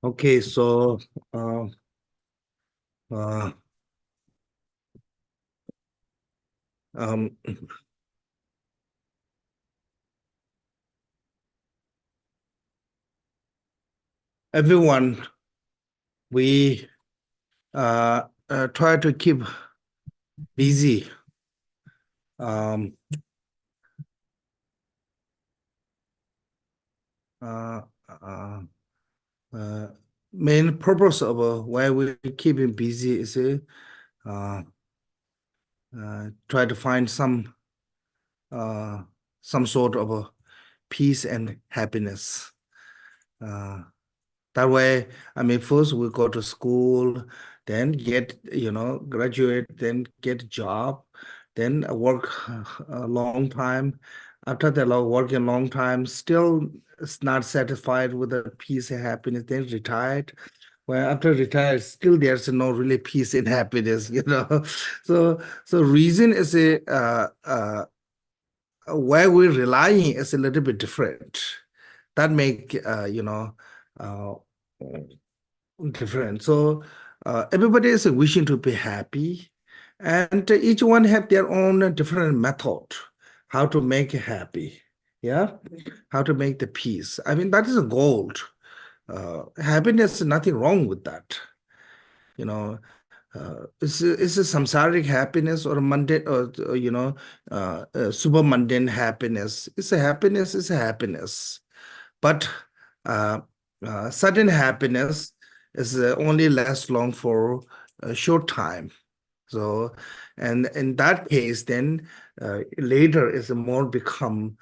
Okay, so uh, uh, um, everyone, we try to keep busy. Um, uh, uh, uh, Main purpose of why we keep him busy is uh, try to find uh, some sort of peace and happiness. Uh, That way, I mean, first we go to school, then graduate, then get a job, then work a long time. After that, working a long time, still is not satisfied with the peace and happiness, then retired. Well, after retired, still there's no really peace and happiness. So reason is where we're relying is a little bit different. That make uh, different. So everybody is wishing to be happy, and each one have their own different method how to make it happy. Yeah, how to make the peace. I mean, that is a goal. Happiness, nothing wrong with that. You know, is a samsaric happiness or a mundane or super mundane happiness. It's a happiness. It's a happiness. But uh, sudden happiness is only lasts long for a short time. So, and in that case, then later is more become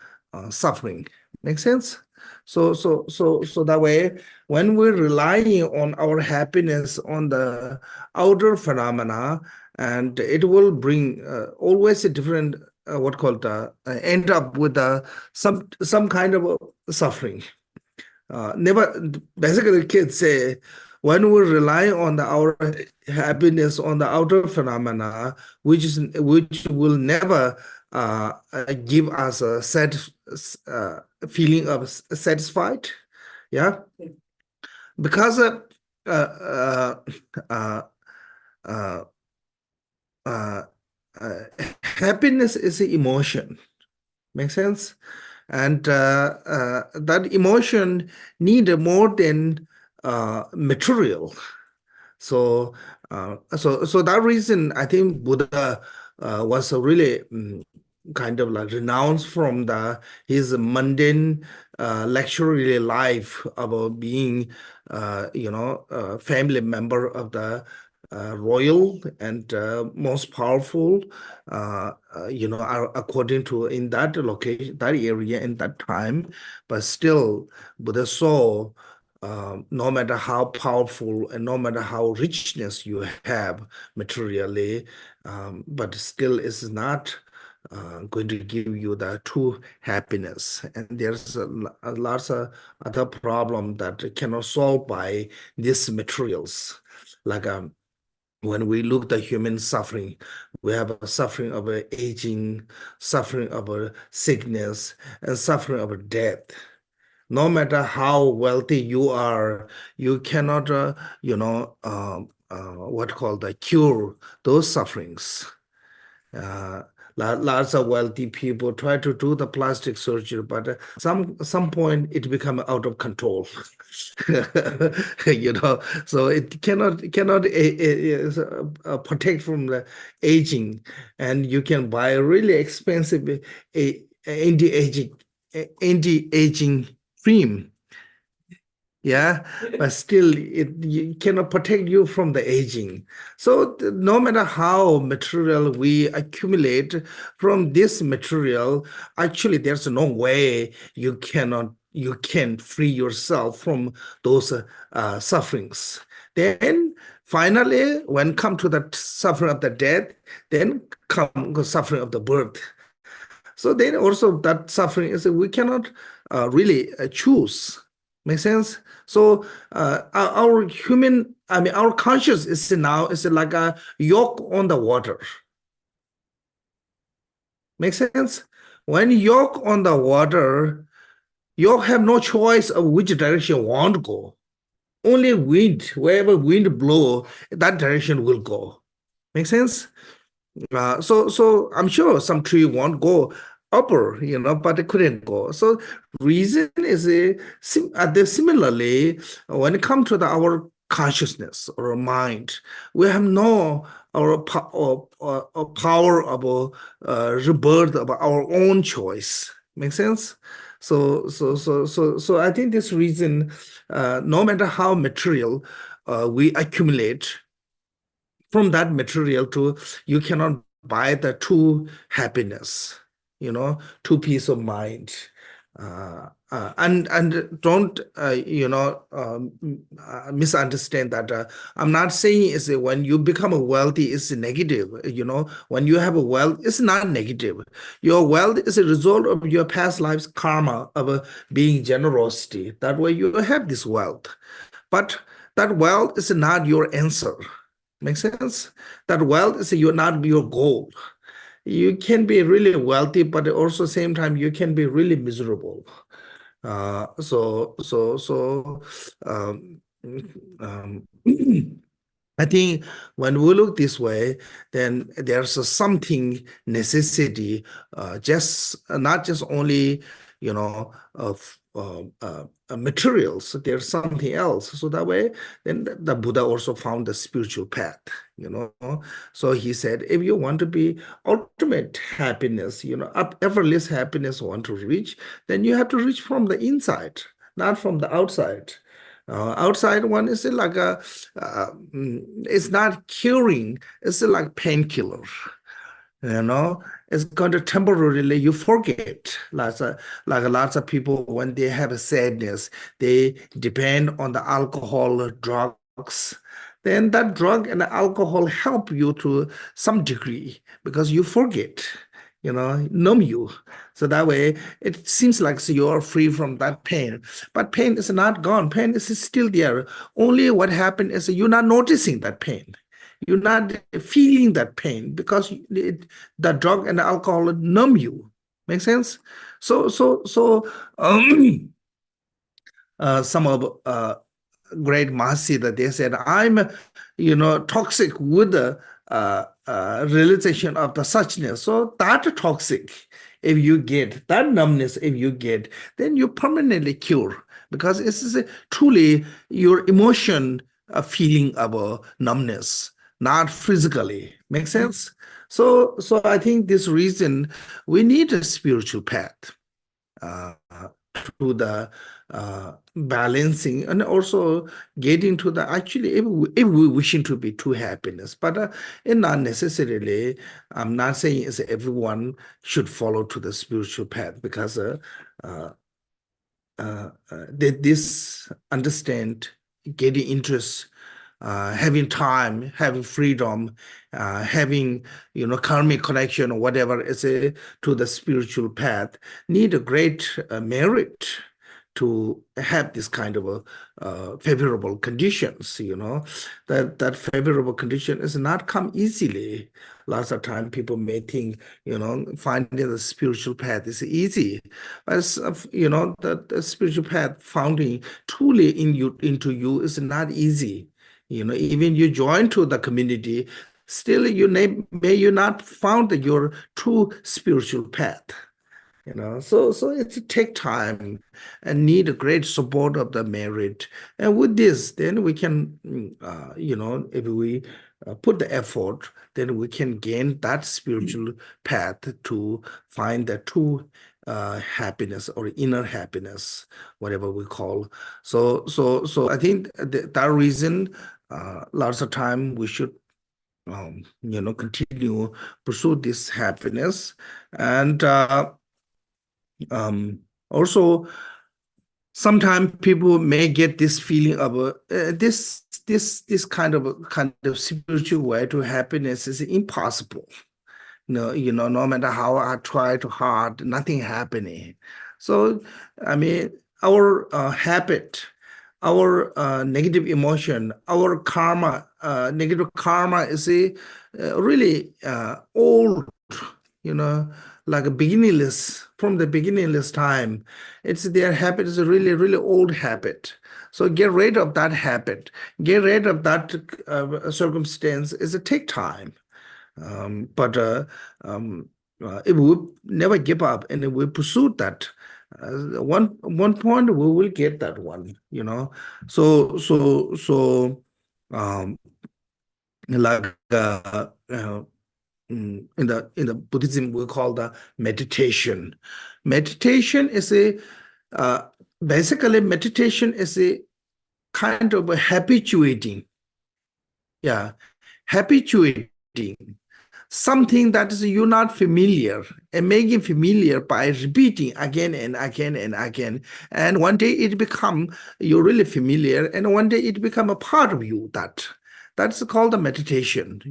suffering. Make sense? So that way, when we're relying on our happiness on the outer phenomena, and it will bring always a different what called end up with some kind of suffering. Never basically kids say when we rely on our happiness on the outer phenomena, which will never give us a feeling of satisfied. Yeah, because uh, uh, uh, uh, uh, happiness is an emotion. Make sense? And that emotion need more than material. So that reason, I think Buddha was a really kind of like renounced from the his mundane luxury life about being family member of the royal and most powerful according to in that location, that area in that time. But still Buddha saw no matter how powerful and no matter how richness you have materially, but still it's not going to give you the true happiness. And there's a lots of other problem that cannot solve by these materials. Like when we look at the human suffering, we have a suffering of aging, suffering of sickness, and suffering of death. No matter how wealthy you are, you cannot, what called the cure those sufferings. Uh, Lots of wealthy people try to do the plastic surgery, but some point it become out of control. So it cannot protect from the aging, and you can buy a really expensive anti-aging anti-aging cream, yeah, but still it cannot protect you from the aging. So no matter how material we accumulate from this material, actually there's no way you can free yourself from those sufferings. Then finally, when come to the suffering of the death, then come the suffering of the birth. So then also that suffering is we cannot really choose. Make sense? So our human, I mean, our conscious is now is like a yoke on the water. Make sense? When yoke on the water, you have no choice of which direction you want to go. only wind, wherever wind blow, that direction will go. Make sense? So I'm sure some tree won't go upper, but it couldn't go. So reason is similarly when it comes to our consciousness or mind, we have no or power of rebirth of our own choice. Make sense? So I think this reason, no matter how material we accumulate from that material to you cannot buy the true happiness, true peace of mind. And don't misunderstand that. I'm not saying is that when you become a wealthy it's negative. When you have a wealth, it's not negative. Your wealth is a result of your past life's karma of being generosity. That way you have this wealth, but that wealth is not your answer. Make sense? That wealth is not your goal. You can be really wealthy, but also same time you can be really miserable. So um, I think when we look this way, then there's something necessity, just not just only of materials. There's something else. So that way, then the Buddha also found the spiritual path. You know, so he said, if you want to be ultimate happiness, effortless happiness, want to reach, then you have to reach from the inside, not from the outside. Outside one is like it's not curing, it's like painkiller. You know, it's going to temporarily you forget. Like lots of people when they have a sadness, they depend on the alcohol, drugs. Then that drug and alcohol help you to some degree because you forget, numb you. So that way it seems like so you're free from that pain. But pain is not gone. Pain is still there. Only what happened is you're not noticing that pain. You're not feeling that pain because the drug and the alcohol numb you. Make sense? So some of great Mahasi that they said, I'm, toxic with the realization of the suchness. So that toxic, if you get that numbness, if you get, then you permanently cure because this is truly your emotion feeling of numbness, not physically. Make sense? So I think this reason we need a spiritual path. Uh, to the balancing and also getting to the actually if we wishing to be true happiness, but it not necessarily. I'm not saying is everyone should follow to the spiritual path because uh, this understand getting interest, having time, having freedom, having karmic connection or whatever is to the spiritual path need a great merit to have this kind of favorable conditions. That favorable condition is not come easily. Lots of time people may think finding the spiritual path is easy, but the spiritual path founding truly into you is not easy. Even you join to the community, still may you not found your true spiritual path. So it take time and need a great support of the merit. And with this, then we can, if we put the effort, then we can gain that spiritual path to find the true happiness or inner happiness, whatever we call. So I think that reason, lots of time we should continue pursue this happiness and also sometimes people may get this feeling of this kind of spiritual way to happiness is impossible. No matter how I try too hard, nothing happening. So I mean, our habit, our negative emotion, our karma, negative karma is a really old, you know, like a beginningless, from the beginningless time. It's their habit is a really, really old habit. So get rid of that habit, get rid of that circumstance. Is a take time, but if we never give up and we pursue that, one point we will get that one. Um, like in the Buddhism we call the meditation. Meditation is a basically meditation is a kind of a habituating, yeah, habituating something that is you're not familiar and making familiar by repeating again and again and again. And one day it become you're really familiar, and one day it become a part of you. That's called the meditation.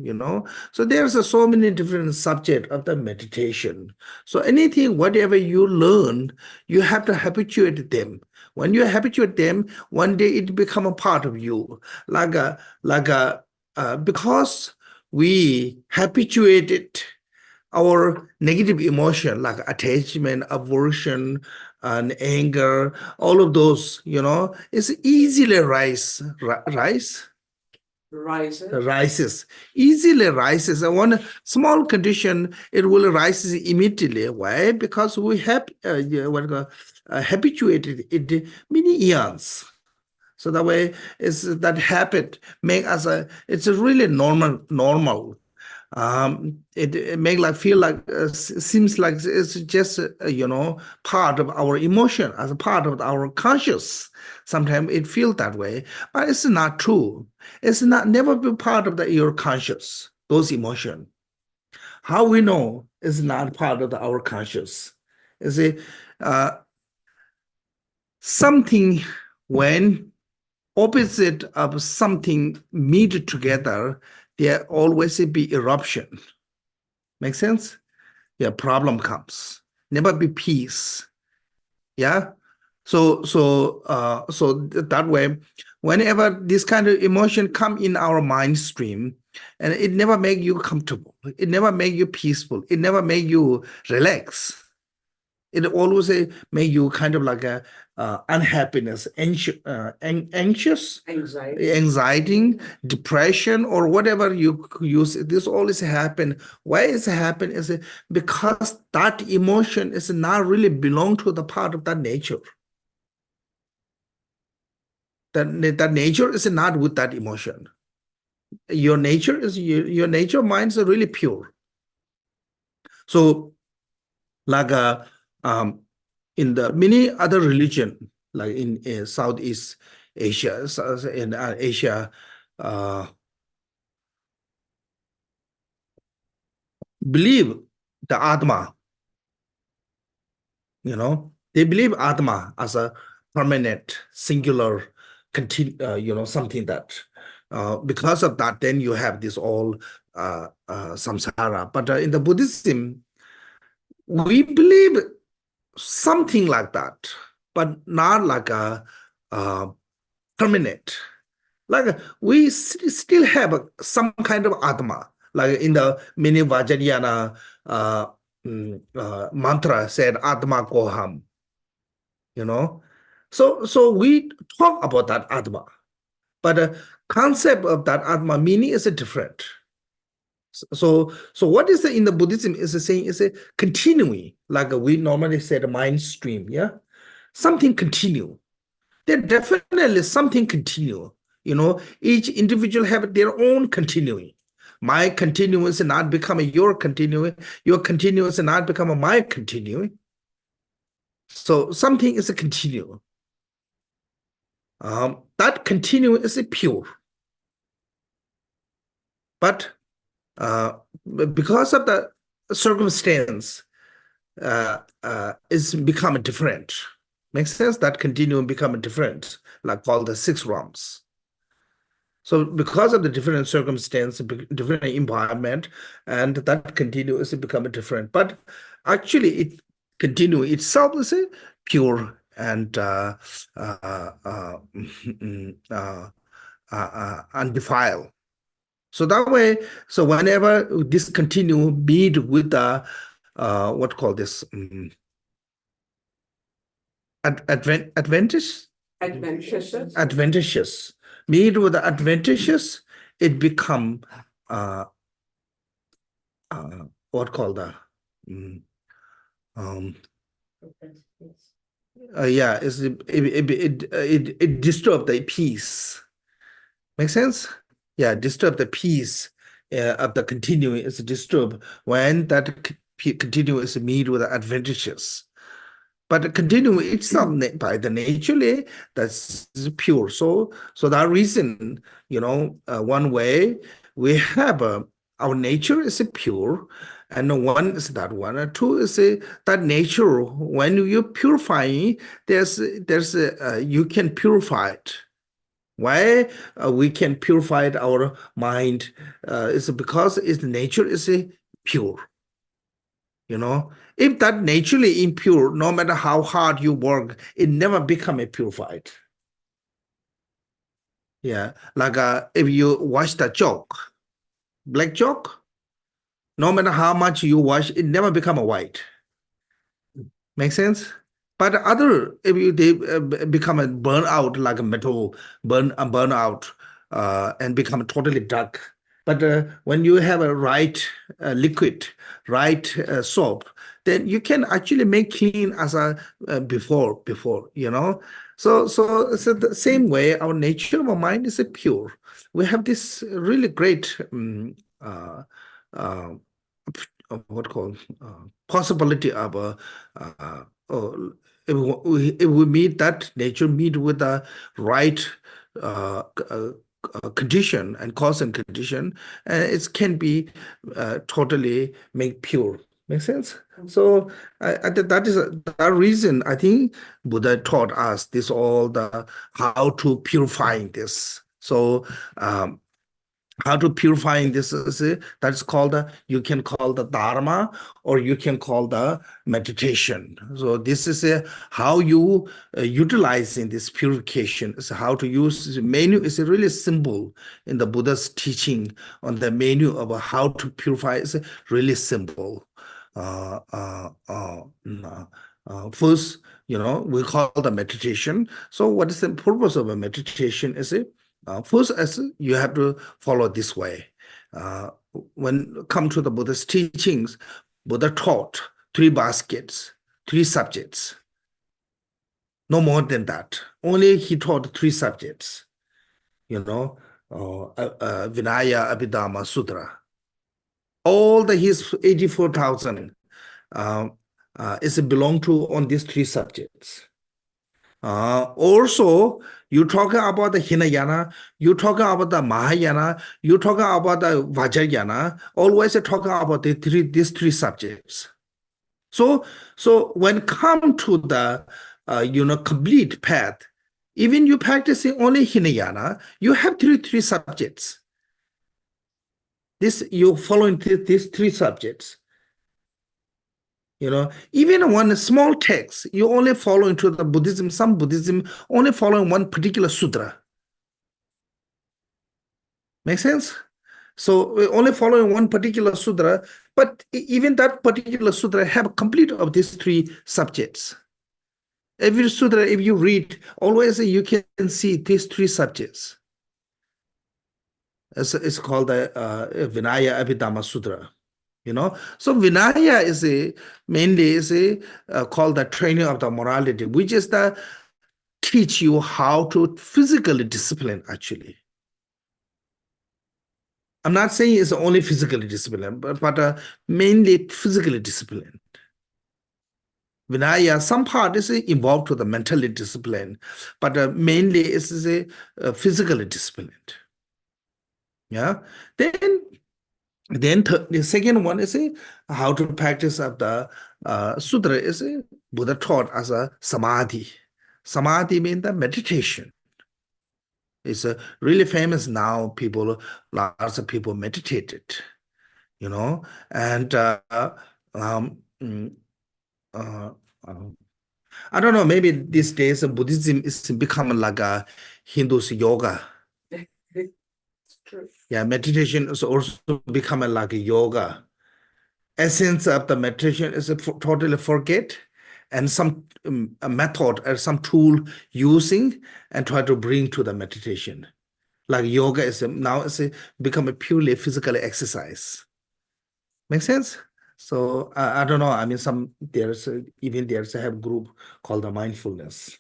So there's so many different subject of the meditation. So anything, whatever you learn, you have to habituate them. When you habituate them, one day it become a part of you, because we habituated our negative emotion like attachment, aversion, and anger, all of those, is easily rises, easily rises. And one small condition, it will rise immediately. Why? Because we have habituated it many years. So that way, is that habit make us it's a really normal. It make like feel like seems like it's just part of our emotion, as a part of our conscious. Sometimes it feels that way, but it's not true. It's not never be part of your conscious, those emotion. How we know it's not part of our conscious? You see, uh, something when opposite of something meet together, there always be eruption. Make sense? Yeah, problem comes. Never be peace. Yeah. So that way, whenever this kind of emotion come in our mind stream, and it never make you comfortable, it never make you peaceful, it never make you relax. It always make you kind of like a unhappiness, anxious, anxiety, depression, or whatever you use. This always happen. Why is it happen? Is it because that emotion is not really belong to the part of that nature. That nature is not with that emotion. Your nature is your nature minds are really pure. So like in the many other religion, like in Southeast Asia, in Asia, uh, believe the Atma, they believe Atma as a permanent, singular, something that, because of that, then you have this all samsara. But in the Buddhism, we believe something like that, but not like a permanent. Like we still have some kind of Atma, like in the mini Vajrayana mantra said Atma Koham, you know. So we talk about that Atma, but the concept of that Atma meaning is different. So what is in the Buddhism is saying is a continuing, like we normally said mind stream, yeah, something continue. There definitely something continue. Each individual have their own continuing. My continuing is not becoming your continuing. Your continuing is not becoming my continuing. So something is a continue. That continuing is a pure. But because of the circumstance, is becoming different. Makes sense? That continuum become different, like called the six realms. So because of the different circumstance, different environment, and that continuum is becoming different. But actually, it continue itself is a pure and undefiled. So that way, so whenever this continue meet with the what call this advantage, Adventitious. Adventitious. Meet with the adventitious, it become what called the yeah, it disturb the peace. Make sense? Yeah, disturb the peace of the continuum is disturbed when that continuum is meet with the adventitious. But the continuum itself by the nature that's pure. So that reason, one way we have our nature is pure, and one is that one, and two is that nature. When you purify, there's you can purify it. Why we can purify our mind is because its nature is pure. If that naturally impure, no matter how hard you work, it never become purified. Yeah, like if you wash the chalk, black chalk, no matter how much you wash, it never become a white. Make sense? But other, if they become a burn out like a metal, burn out and become totally dark. But when you have a right liquid, right soap, then you can actually make clean as a before. So the same way, our nature, our mind is pure. We have this really great uh, what called possibility of if we meet that nature meet with the right condition and cause and condition, it can be totally made pure. Make sense? So that is that reason I think Buddha taught us this all the how to purifying this. So how to purifying this that's called you can call the dharma or you can call the meditation. So this is how you utilizing this purification. So how to use the menu is really simple in the Buddha's teaching on the menu of how to purify is really simple. First, we call the meditation. So what is the purpose of a meditation is it? First, as you have to follow this way. When come to the Buddha's teachings, Buddha taught 3 baskets, 3 subjects. No more than that. Only he taught 3 subjects. Vinaya Abhidhamma Sutra. All his 84,000 is belong to on these 3 subjects. Also, you talk about the Hinayana, you talk about the Mahayana, you talk about the Vajrayana, always talk about these 3 subjects. So when come to the complete path, even you practicing only Hinayana, you have three subjects. This you following these 3 subjects. Even one small text, you only follow into the Buddhism, some Buddhism only following one particular sutra. Make sense? So we're only following one particular sutra, but even that particular sutra have complete of these 3 subjects. Every sutra, if you read, always you can see these 3 subjects. It's called the Vinaya Abhidhamma Sutra. So Vinaya is mainly called the training of the morality, which is the teach you how to physically discipline. Actually, I'm not saying it's only physically discipline, but mainly physically disciplined. Vinaya, some part is involved to the mentally discipline, but mainly it's physically disciplined. Yeah. Then the second one is how to practice of the sutra is Buddha taught as a samadhi. Samadhi means the meditation. It's really famous now. Lots of people meditated, and I don't know. Maybe these days Buddhism is becoming like a Hindu's yoga. It's true. Yeah, meditation is also becoming like a yoga. Essence of the meditation is totally forget and some a method or some tool using and try to bring to the meditation. Like yoga is now become a purely physical exercise. Make sense? So I don't know. I mean, even there's a have group called the mindfulness.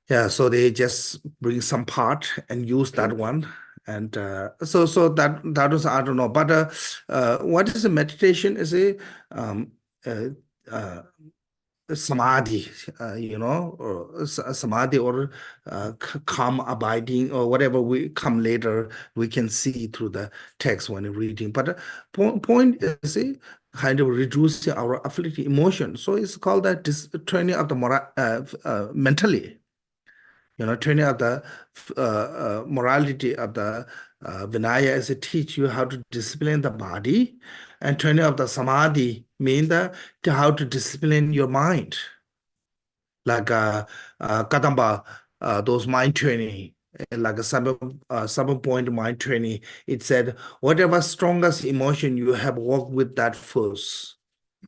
Yeah, so they just bring some part and use that one. And so that was, I don't know. But what is a meditation is a uh, uh, samadhi, or samadhi or calm abiding or whatever we come later, we can see through the text when reading. But point is kind of reducing our afflictive emotion. So it's called that training of the mentally, training of the morality of the Vinaya is to teach you how to discipline the body, and training of the Samadhi mean how to discipline your mind. Like Kadamba, those mind training, like a 7 point mind training. It said, whatever strongest emotion you have, work with that first.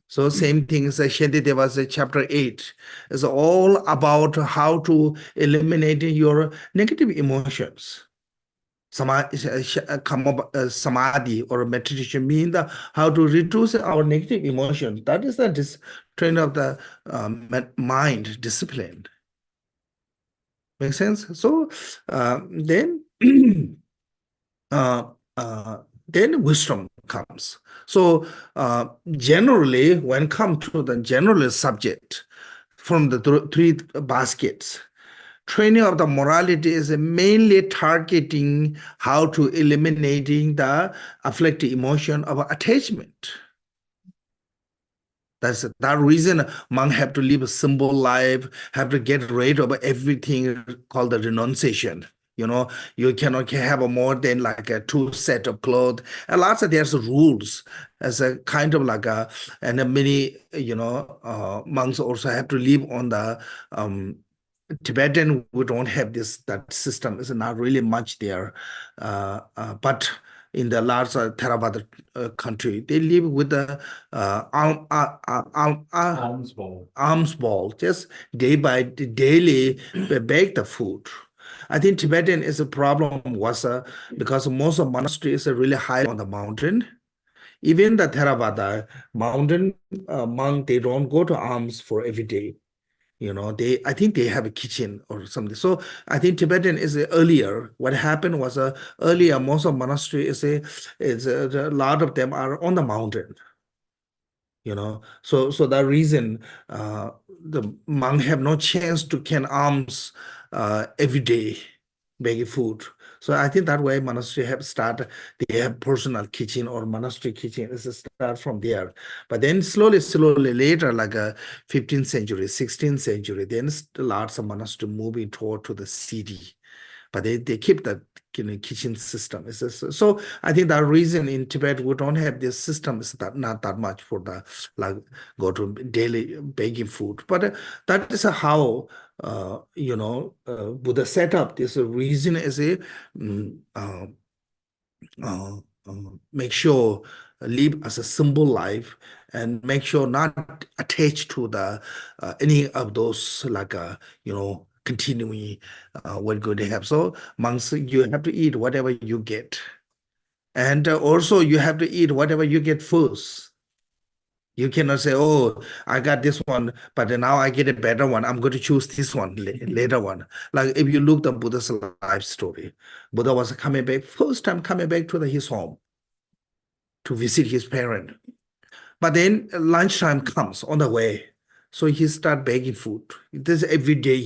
So same thing as Shantideva's chapter 8 is all about how to eliminate your negative emotions. Samadhi or meditation mean how to reduce our negative emotion. That is the training of the mind discipline. Make sense? So then then wisdom comes. So generally, when come to the general subject from the three baskets, training of the morality is mainly targeting how to eliminating the afflictive emotion of attachment. That's that reason monk have to live a simple life, have to get rid of everything called the renunciation. You cannot have more than like a 2 set of clothes. And lots of there's rules as a kind of like and many monks also have to live on the Tibetan. We don't have that system. It's not really much there, but in the large Theravada country, they live with the alms ball, just day by daily bake the food. I think Tibetan is a problem was because most of monasteries are really high on the mountain. Even the Theravada mountain monk, they don't go to alms for every day. I think they have a kitchen or something. So I think Tibetan is earlier. What happened was earlier most of monastery a lot of them are on the mountain. So that reason the monk have no chance to can alms every day begging food. So I think that way monastery they have personal kitchen or monastery kitchen. It's a start from there. But then slowly later, like 15th century, 16th century, then lots of monastery moving toward to the city. But they keep that kitchen system. So I think the reason in Tibet we don't have this system is that not that much for the like go to daily baking food. But that is how Buddha set up this reason is make sure live as a simple life and make sure not attached to the any of those like continuing what good they have. So monks, you have to eat whatever you get, and also you have to eat whatever you get first. You cannot say, "Oh, I got this one, but now I get a better one. I'm going to choose this one later one." Like if you look at Buddha's life story, Buddha was coming back first time coming back to his home to visit his parent. But then lunchtime comes on the way. So he start begging food. This every day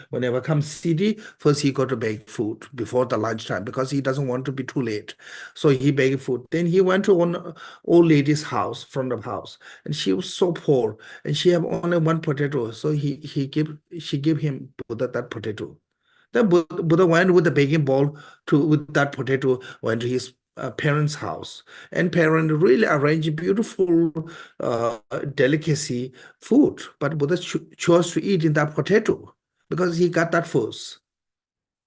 whenever comes city, first he go to beg food before the lunchtime because he doesn't want to be too late. So he begged food. Then he went to one old lady's house, front of house, and she was so poor and she have only one potato. So she gave him Buddha that potato. Then Buddha went with the begging bowl with that potato, went to his parents' house, and parent really arranged beautiful delicacy food. But Buddha chose to eat in that potato because he got that first.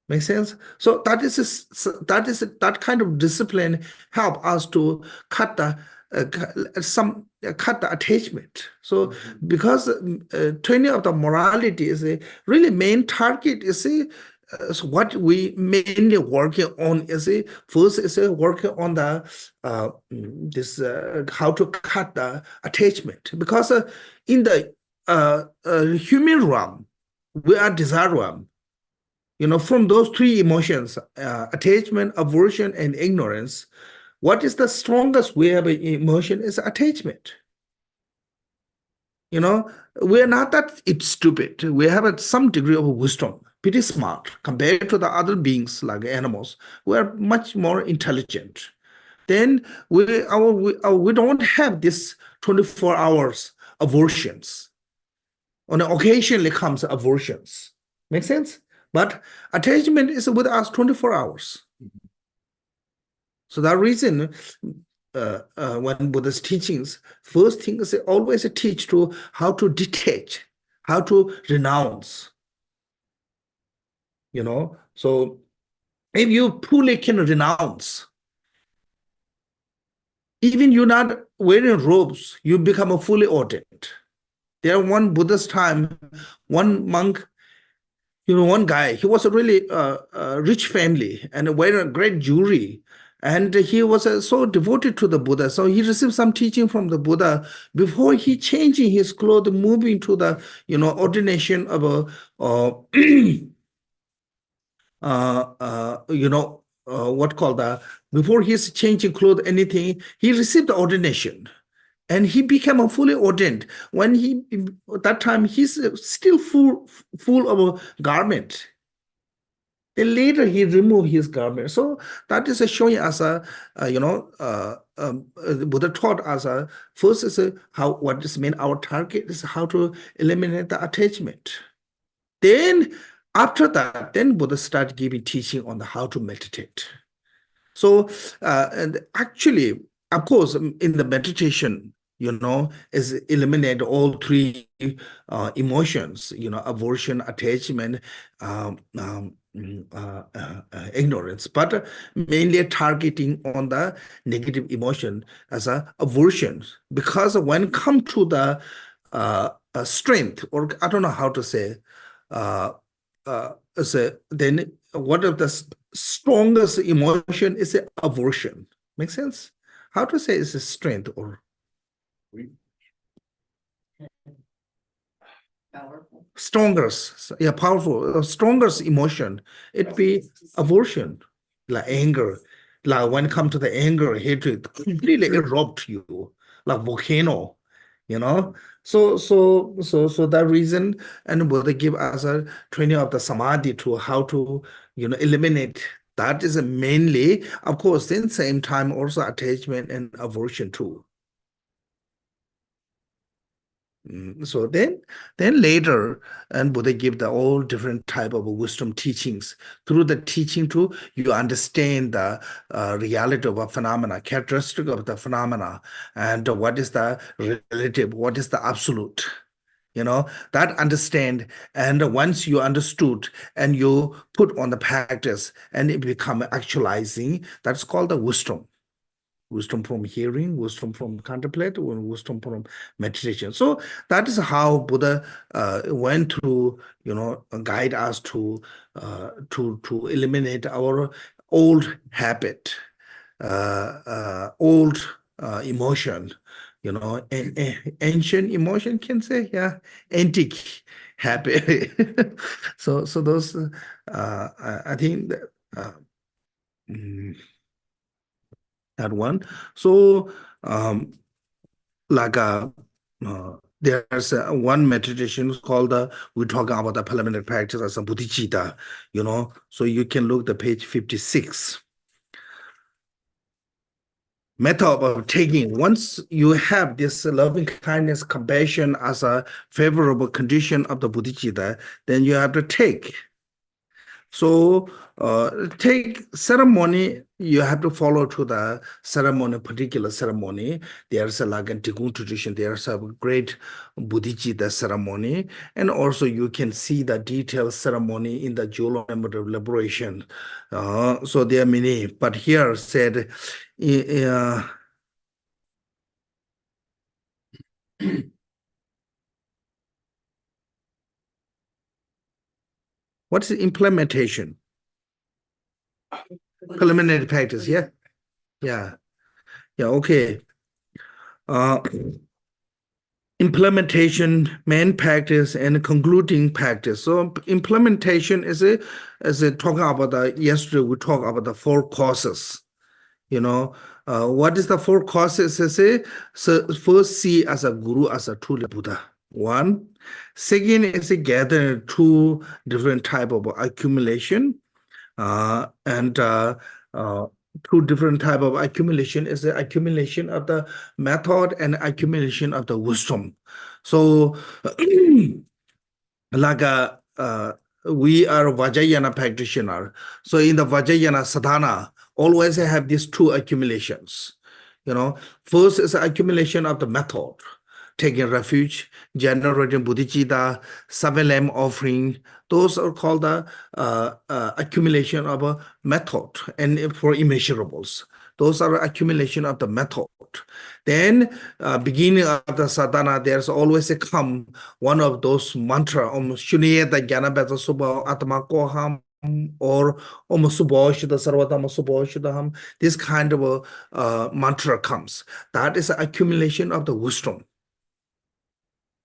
Make sense? So that kind of discipline help us to cut the some cut the attachment. So because training of the morality is a really main target is a so what we mainly working on is a first is a working on the this how to cut the attachment because in the human realm we are desire realm. From those three emotions, attachment, aversion, and ignorance, what is the strongest way of emotion is attachment. We are not that it's stupid. We have some degree of wisdom, pretty smart compared to the other beings like animals. We are much more intelligent. Then we don't have this 24 hours aversions. On occasionally comes aversions. Make sense? But attachment is with us 24 hours. So that reason, when Buddha's teachings, first thing is always teach to how to detach, how to renounce. So if you fully can renounce, even you're not wearing robes, you become a fully ordained. There one Buddha's time, one monk, one guy, he was a really rich family and wearing a great jewelry. And he was so devoted to the Buddha. So he received some teaching from the Buddha before he changing his clothes, moving to the, ordination of a, what called the, before he's changing clothes, anything, he received the ordination. And he became a fully ordained. When that time, he's still full of a garment. Then later he removed his garment. So that is showing us Buddha taught us first is what is mean our target is how to eliminate the attachment. Then after that, then Buddha started giving teaching on how to meditate. So and actually, of course, in the meditation, is eliminate all three emotions, aversion, attachment, ignorance, but mainly targeting on the negative emotion as a aversion. Because when come to the strength, or I don't know how to say, then one of the strongest emotion is aversion. Make sense? How to say is a strength or Powerful. strongest, yeah, powerful, strongest emotion. It be aversion, like anger. Like when it comes to the anger, hatred, completely erupt you, like volcano, So that reason, and Buddha give us a training of the samadhi to how to, eliminate. That is mainly, of course, in same time also attachment and aversion too. So then later, and Buddha give the all different type of wisdom teachings. Through the teaching too, you understand the reality of a phenomena, characteristic of the phenomena, and what is the relative, what is the absolute. That understand, and once you understood and you put on the practice and it become actualizing, that's called the wisdom. Wisdom from hearing, wisdom from contemplate, wisdom from meditation. So that is how Buddha went through, guide us to eliminate our old habit, old emotion, ancient emotion can say, yeah, antique habit. So those, I think that. Mm, that one. So, like there's one meditation called we talk about the preliminary practice as a bodhicitta, So you can look the page 56. Method of taking. Once you have this loving kindness, compassion as a favorable condition of the bodhicitta, then you have to take. So take ceremony, you have to follow to the ceremony, particular ceremony. There's like a Tikkun tradition, there's a great Bodhicitta ceremony, and also you can see the detailed ceremony in the Jewel Method of Liberation. So there are many, but here said, What is implementation? Preliminary practice, yeah? Yeah. Yeah, okay. Implementation, main practice, and concluding practice. So implementation is a talking about the yesterday we talked about the four causes. What is the four causes? So first see as a guru as a true Buddha. One. Second is a gather two different type of accumulation. And two different type of accumulation is the accumulation of the method and accumulation of the wisdom. So like we are Vajrayana practitioner. So in the Vajrayana sadhana, always have these two accumulations. First is the accumulation of the method, taking refuge, generating bodhicitta, seven lamb offering. Those are called the accumulation of a method, and for immeasurables. Those are accumulation of the method. Then, beginning of the sadhana, there's always a come one of those mantra, Shunyata Jnanabheta Subha Atma Koham, or Subhashida Sarvatama Subhashidaham. This kind of a mantra comes. That is an accumulation of the wisdom.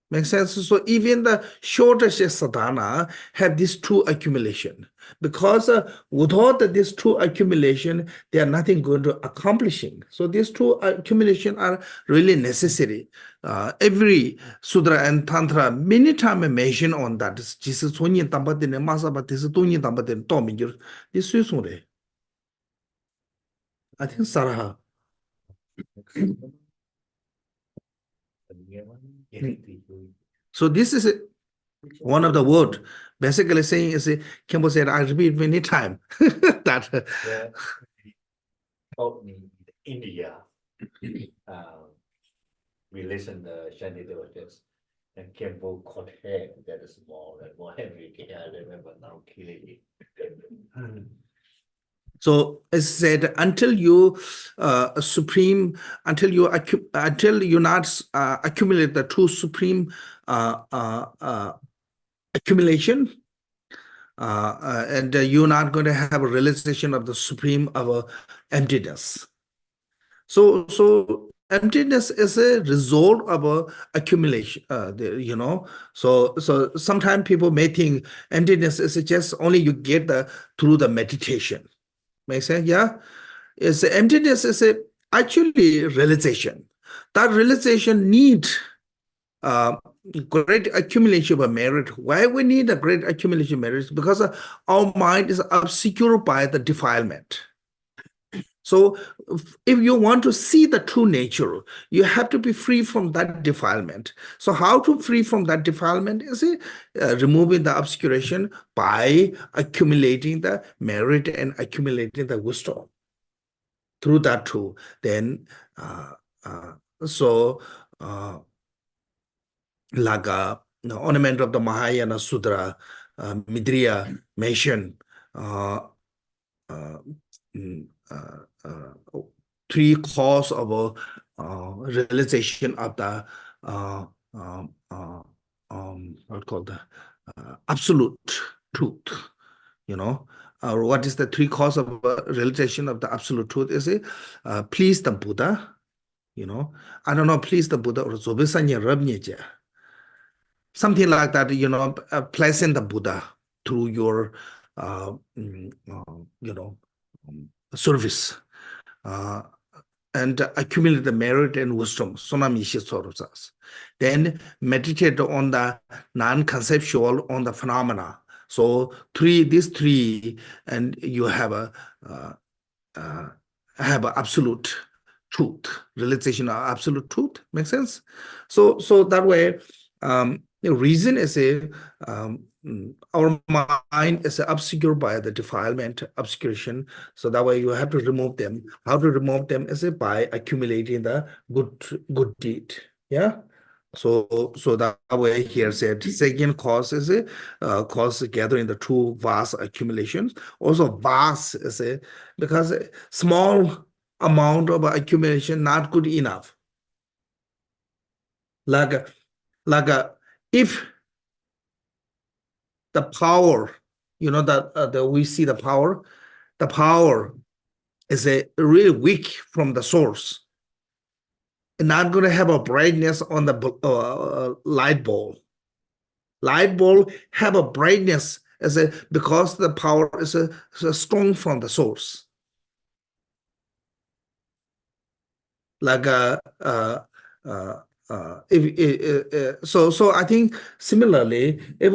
Makes sense? So even the shortest sadhana have these two accumulation. Because without these two accumulation, they are nothing going to accomplishing. So these two accumulation are really necessary. Every sutra and tantra many times mention on that. This is I think Saraha. So this is one of the word basically saying is Kempo said I repeat many times that Yeah. Told me in India, we listen the Shanti devotees and Kempo caught hair that is more and more every day. I remember now clearly. So as said, until you until you not accumulate the true supreme accumulation, and you're not going to have a realization of the supreme of emptiness. So emptiness is a result of a accumulation. So sometimes people may think emptiness is just only you get through the meditation. Make sense? Yeah. It's emptiness is actually realization. That realization needs great accumulation of merit. Why we need a great accumulation of merit? Because our mind is obscured by the defilement. So if you want to see the true nature, you have to be free from that defilement. So how to free from that defilement is removing the obscuration by accumulating the merit and accumulating the wisdom. Through that too, then like the ornament of the Mahayana Sutra, Midriya mention three cause of realization of the what called the absolute truth. Or what is the three cause of realization of the absolute truth? Is it please the Buddha? I don't know, please the Buddha or Zobesanya Rabnyeja. Something like that, pleasing the Buddha through your service. And accumulate the merit and wisdom. Then meditate on the non-conceptual, on the phenomena. So these three, and you have a absolute truth, realization of absolute truth. Make sense? So that way, the reason is our mind is obscured by the defilement, obscuration. So that way you have to remove them. How to remove them is by accumulating the good deed. Yeah. So that way here said second cause is cause gathering the two vast accumulations. Also vast is because small amount of accumulation not good enough. Like, if the power, that we see the power is a really weak from the source. And not going to have a brightness on the light bulb. Light bulb have a brightness because the power is a strong from the source. Like so I think similarly, if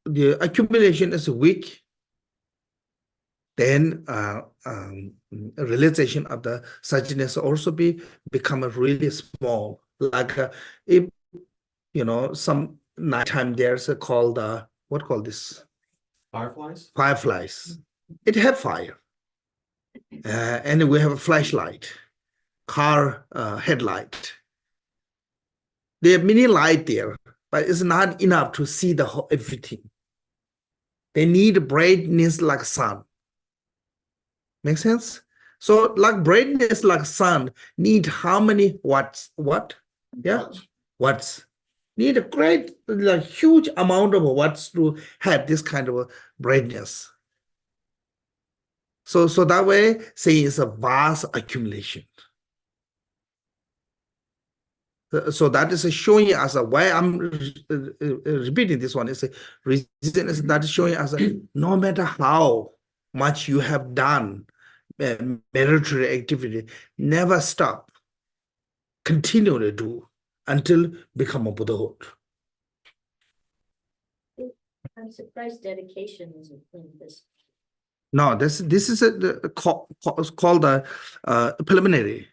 the accumulation is weak, then realization of the suchness also become really small. Like if some nighttime there's a called what called this Fireflies? fireflies. It have fire, and we have a flashlight, car headlight. There are many light there, but it's not enough to see the whole everything. They need brightness like sun. Make sense? So like brightness like sun need how many watts? What? Yeah, watts. Need a great, like huge amount of watts to have this kind of brightness. So that way, say it's a vast accumulation. So that is showing us why I'm repeating this one. Is a reason is that is showing us no matter how much you have done military activity, never stop. Continue to do until become a Buddhahood. I'm surprised dedication isn't in this. No, this is called the preliminary.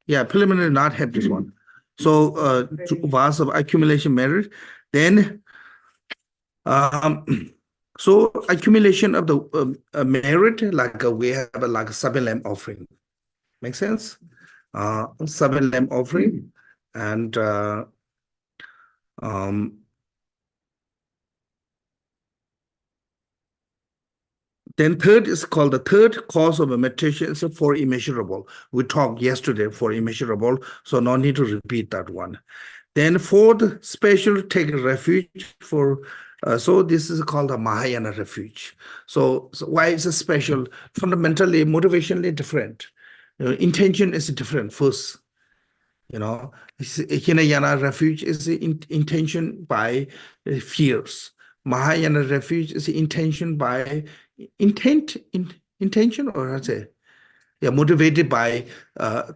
Yeah, preliminary not have this one. So vast of accumulation merit, then so accumulation of the merit, like we have like a 7 lamp offering. Make sense? 7 lamp offering, and then third is called the third cause of meditation is for immeasurable. We talked yesterday for immeasurable, so no need to repeat that one. Then fourth, special take refuge for, so this is called a Mahayana refuge. So why is it special? Fundamentally, motivationally different. Intention is different first. Hinayana refuge is intention by fears. Mahayana refuge is intention by intention, or I say, yeah, motivated by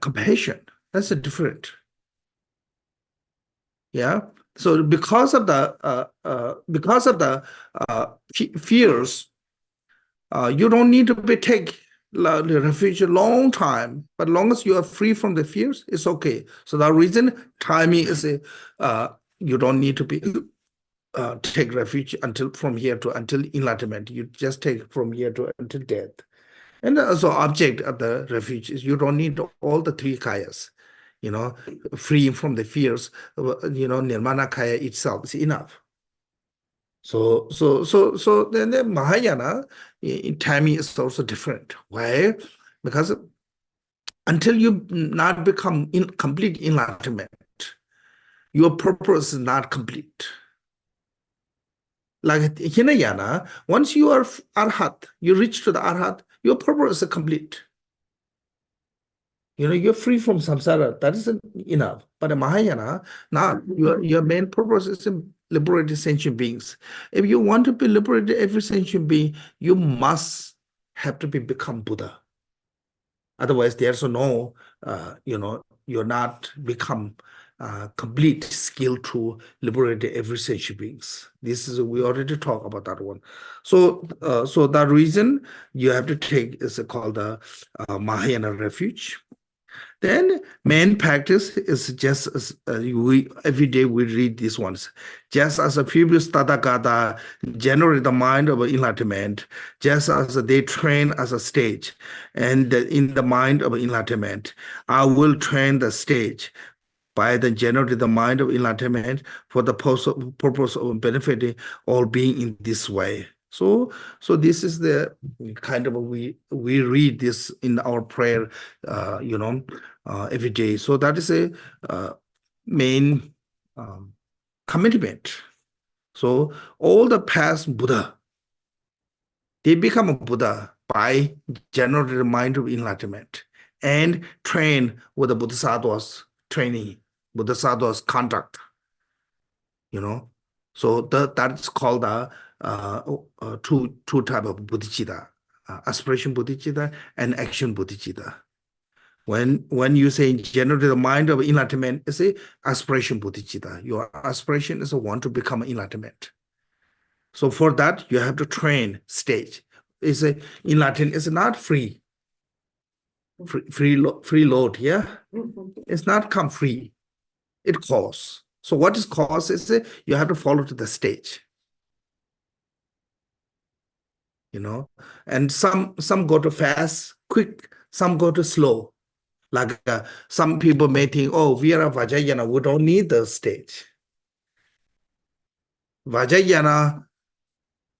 compassion. That's a different. Yeah. So because of the fears, you don't need to take the refuge a long time, but long as you are free from the fears, it's okay. So the reason timing is you don't need to be take refuge until enlightenment. You just take from here to until death. And also object of the refuge is you don't need all the 3 kayas. Free from the fears, nirvana kaya itself is enough. So then the Mahayana timing is also different. Why? Because until you not become complete enlightenment, your purpose is not complete. Like Hinayana, once you are Arhat, you reach to the Arhat, your purpose is complete. You're free from samsara. That is enough. But in Mahayana, now your main purpose is to liberate sentient beings. If you want to be liberated, every sentient being, you must have to become Buddha. Otherwise, there's no, you're not become complete skill to liberate every sentient beings. This is, we already talked about that one. So that reason you have to take is called the Mahayana refuge. Then main practice is just as every day we read these ones. Just as a previous Tathagata generate the mind of enlightenment, just as they train as a stage, and in the mind of enlightenment, I will train the stage by the generate the mind of enlightenment for the purpose of benefiting all being in this way. So this is the kind of we read this in our prayer, every day. So that is main commitment. So all the past Buddha, they become a Buddha by generating the mind of enlightenment and train with the Bodhisattva's training, Bodhisattva's conduct. So that's called the two type of bodhicitta, aspiration bodhicitta and action bodhicitta. When you say generate the mind of enlightenment, it's a aspiration bodhicitta. Your aspiration is to want to become enlightenment. So for that, you have to train stage. Enlightenment is not free load, yeah? It's not come free. It costs. So what is cost is you have to follow to the stage. And some go to fast, quick, some go to slow. Like some people may think, oh, we are a Vajrayana, we don't need the stage. Vajrayana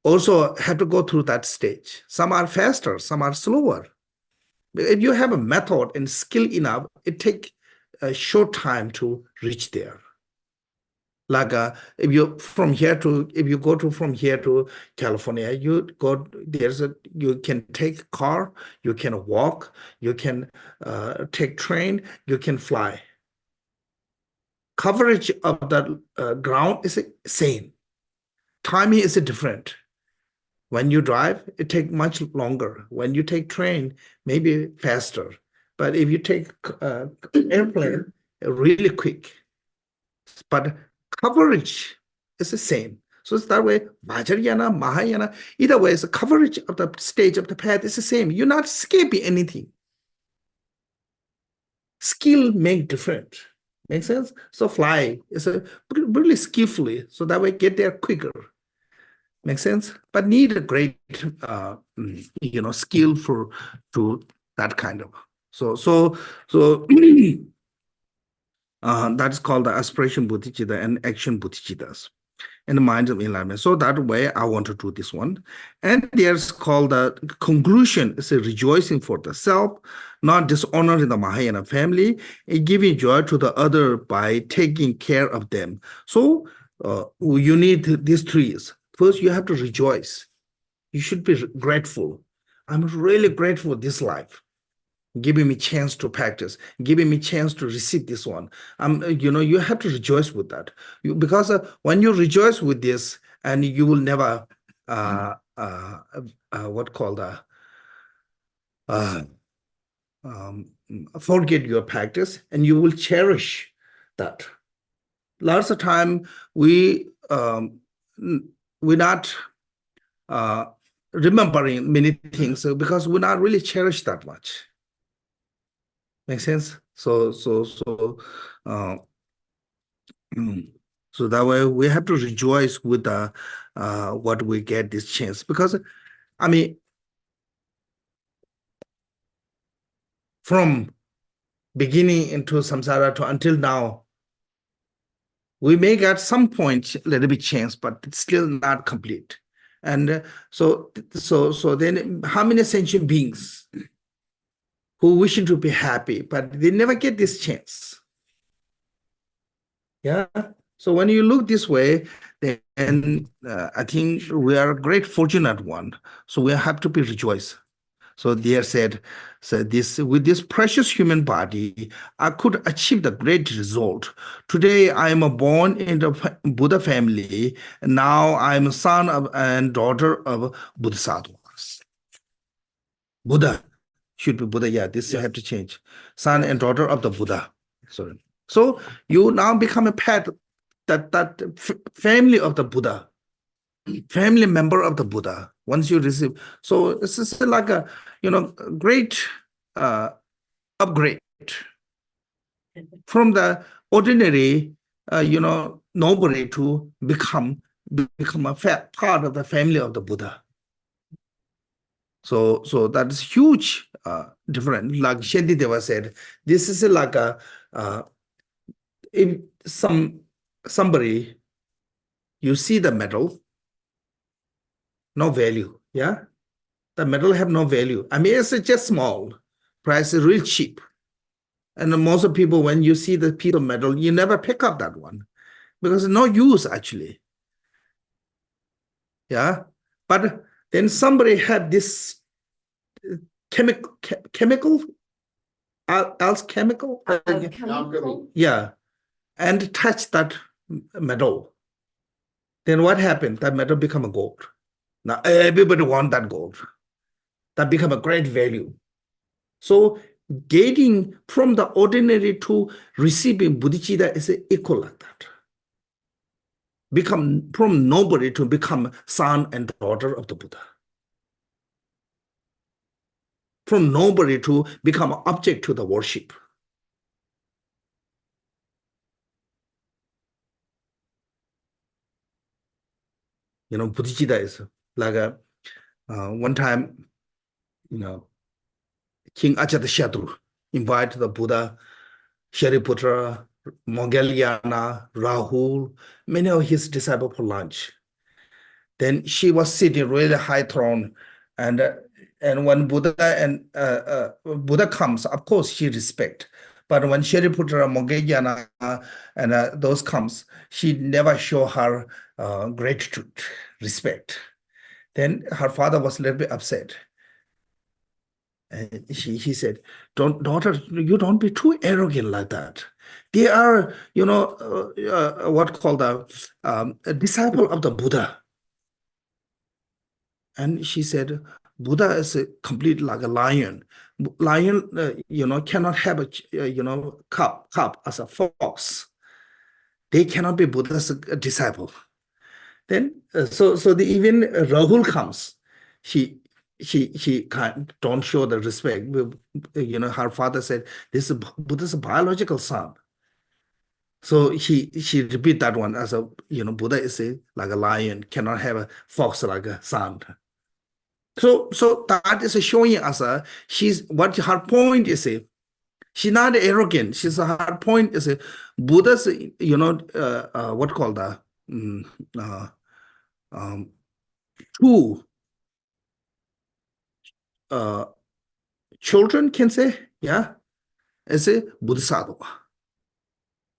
also have to go through that stage. Some are faster, some are slower. But if you have a method and skill enough, it takes a short time to reach there. Like if you from here to from here to California, you can take car, you can walk, you can take train, you can fly. Coverage of the ground is the same. Timing is different. When you drive, it takes much longer. When you take train, maybe faster. But if you take airplane, really quick. But coverage is the same. So it's that way, Vajrayana, Mahayana, either way, the coverage of the stage of the path is the same. You're not skipping anything. Skill make different. Make sense? So fly is really skillfully, so that way get there quicker. Make sense? But need a great skill to that kind of. So that's called the aspiration bodhicitta and action bodhicittas in the mind of enlightenment. So that way I want to do this one. And there's called the conclusion is a rejoicing for the self, not dishonoring the Mahayana family, and giving joy to the other by taking care of them. So you need these three. First, you have to rejoice. You should be grateful. I'm really grateful for this life, giving me chance to practice, giving me chance to receive this one. You have to rejoice with that. Because when you rejoice with this, and you will never forget your practice, and you will cherish that. Lots of time we're not remembering many things because we're not really cherished that much. Make sense? So that way we have to rejoice with what we get this chance, because from beginning into samsara to until now, we may get some point a little bit chance, but it's still not complete. And so then how many sentient beings who wishing to be happy, but they never get this chance? Yeah. So when you look this way, then I think we are a great fortunate one. So we have to be rejoiced. So there said this, with this precious human body, I could achieve the great result. Today I am born in the Buddha family. And now I am a son of and daughter of Bodhisattvas. Buddha should be Buddha. Yeah, this have to change. Son and daughter of the Buddha. Sorry. So you now become a pet, that family of the Buddha, family member of the Buddha. Once you receive, so it's just like a great upgrade from the ordinary nobody to become a part of the family of the Buddha. So that is huge difference. Like Shantideva said, this is like a if somebody, you see the medal, no value, yeah? The medal have no value. It's just small, price is real cheap. And most of people, when you see the piece of metal, you never pick up that one because no use actually. Yeah. But then somebody had this chemical, else chemical, Alchemical. yeah, and touch that metal. Then what happened? That metal become a gold. Now everybody want that gold. That become a great value. So getting from the ordinary to receiving bodhicitta is equal like that. Become from nobody to become son and daughter of the Buddha. From nobody to become object to the worship. You know, bodhicitta is like one time, you know, King Ajatasattu invited the Buddha, Shariputra, Moggallana, Rahul, many of his disciples for lunch. Then she was sitting really high throne, and when Buddha Buddha comes, of course she respect. But when Shariputra, Moggallana, and those comes, she never show her gratitude, respect. Then her father was a little bit upset. And he said, daughter, you don't be too arrogant like that. They are, you know, what called a disciple of the Buddha. And she said, Buddha is a complete like a lion. Lion, you know, cannot have a, you know, cup as a fox. They cannot be Buddha's disciple. Then, even Rahul comes. She don't show the respect. You know, her father said, this is Buddha's biological son. So she repeat that one as a, you know, Buddha is like a lion, cannot have a fox like a son. So that is showing us she's what her point is she's not arrogant. Her point is Buddha's, you know, what called two children can say, yeah, as a Bodhisattva.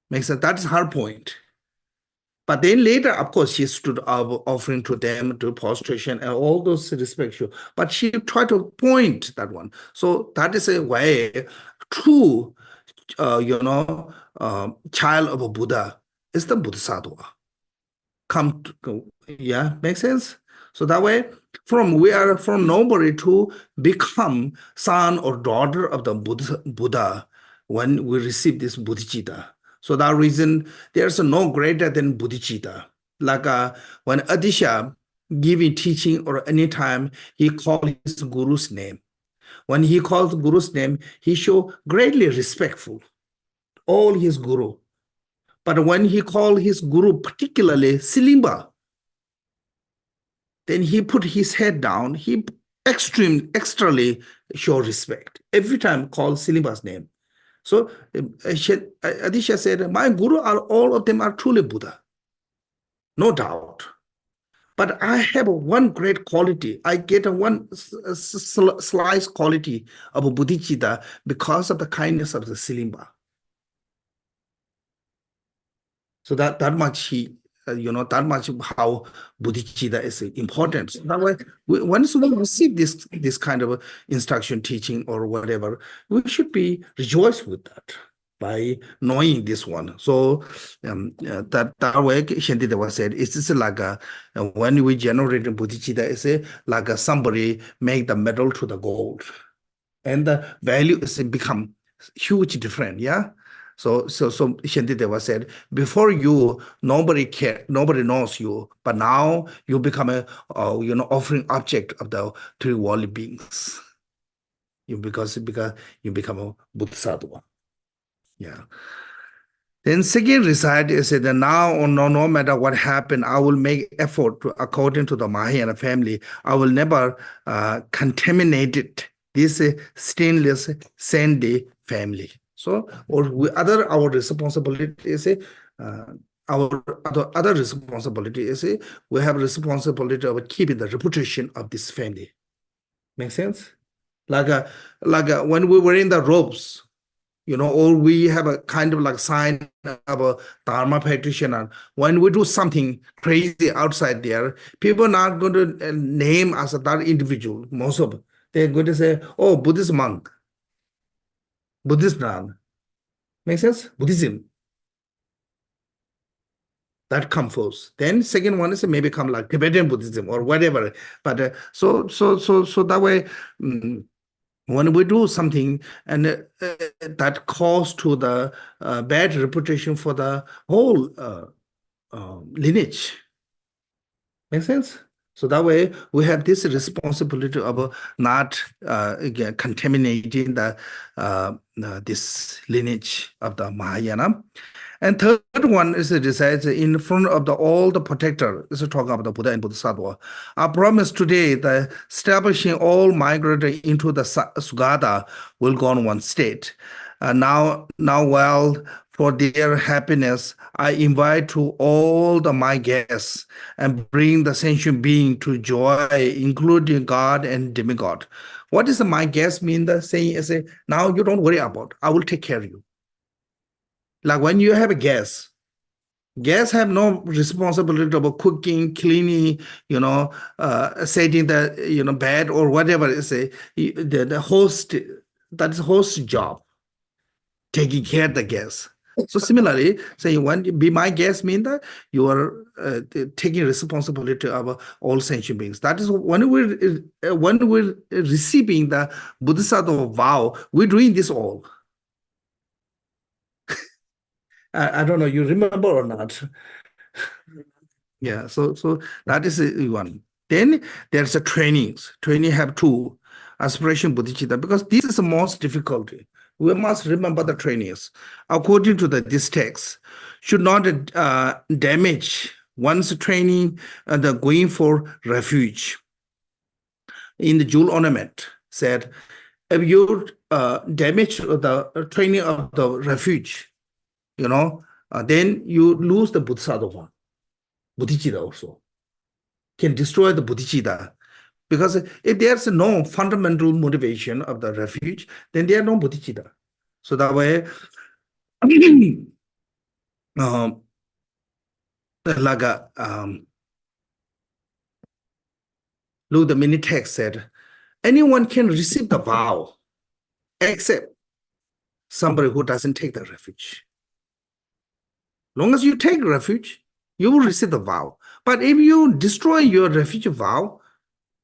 Makes sense. That is her point. But then later, of course, she stood up offering to them, to prostration, and all those respect you. But she tried to point that one. So that is a way true, you know, child of a Buddha is the Bodhisattva. Yeah, makes sense? So that way, we are from nobody to become son or daughter of the Buddha when we receive this bodhicitta. So that reason, there's no greater than bodhicitta. Like when Adisha giving teaching or anytime, he called his guru's name. When he calls guru's name, he show greatly respectful, all his guru. But when he called his guru, particularly Silimba, then he put his head down, he extremely show respect. Every time call Silimba's name. So Adisha said, my guru all of them are truly Buddha. No doubt. But I have one great quality. I get one slice quality of bodhicitta because of the kindness of the Silimba. So that much he, you know, that much how bodhicitta is important. So that way, once we receive this kind of instruction, teaching, or whatever, we should be rejoiced with that by knowing this one. So that way, Shantideva said, it's just like when we generate bodhicitta, it's like somebody make the metal to the gold, and the value is become huge different. Yeah. So Shantideva said, before you, nobody knows you, but now you become a you know, offering object of the three worldly beings. Because you become a Bodhisattva. Yeah. Then second result is that now or no matter what happened, I will make effort to, according to the Mahayana family, I will never contaminate this stainless sandy family. So, our responsibility is our other responsibility is we have responsibility of keeping the reputation of this family. Make sense? Like when we were in the robes, or we have a kind of like sign of a Dharma practitioner. When we do something crazy outside there, people are not going to name us that individual. Most of them. They're going to say, oh, Buddhist monk, Buddhist nun. Make sense? Buddhism. That comes first. Then second one is maybe come like Tibetan Buddhism or whatever. But so that way, when we do something and that calls to the bad reputation for the whole lineage. Make sense? So that way we have this responsibility of not again contaminating the this lineage of the Mahayana. And third one is it resides in front of all the protector. This is talking about the Buddha and Bodhisattva. Our promise today that establishing all migrated into the Sugata will go on one state. Now, well, for their happiness, I invite to all my guests and bring the sentient being to joy, including God and demigod. What does my guest mean? The saying is, now you don't worry about, I will take care of you. Like when you have a guest have no responsibility about cooking, cleaning, setting the bed or whatever is the host. That's host job, taking care of the guests. So similarly, saying when you be my guest mean that you are taking responsibility of all sentient beings. That is when we're receiving the Bodhisattva vow, we're doing this all. I don't know, you remember or not? Yeah, so that is one. Then there's a trainings. Training have two, aspiration bodhicitta, because this is the most difficulty. We must remember the trainings. According to this text, should not damage one's training and the going for refuge. In the jewel ornament said, if you damage the training of the refuge, then you lose the bodhisattva. Bodhicitta also can destroy the bodhicitta, because if there's no fundamental motivation of the refuge, then there are no bodhicitta. So that way, look, the mini text said, anyone can receive the vow except somebody who doesn't take the refuge. Long as you take refuge, you will receive the vow. But if you destroy your refuge vow,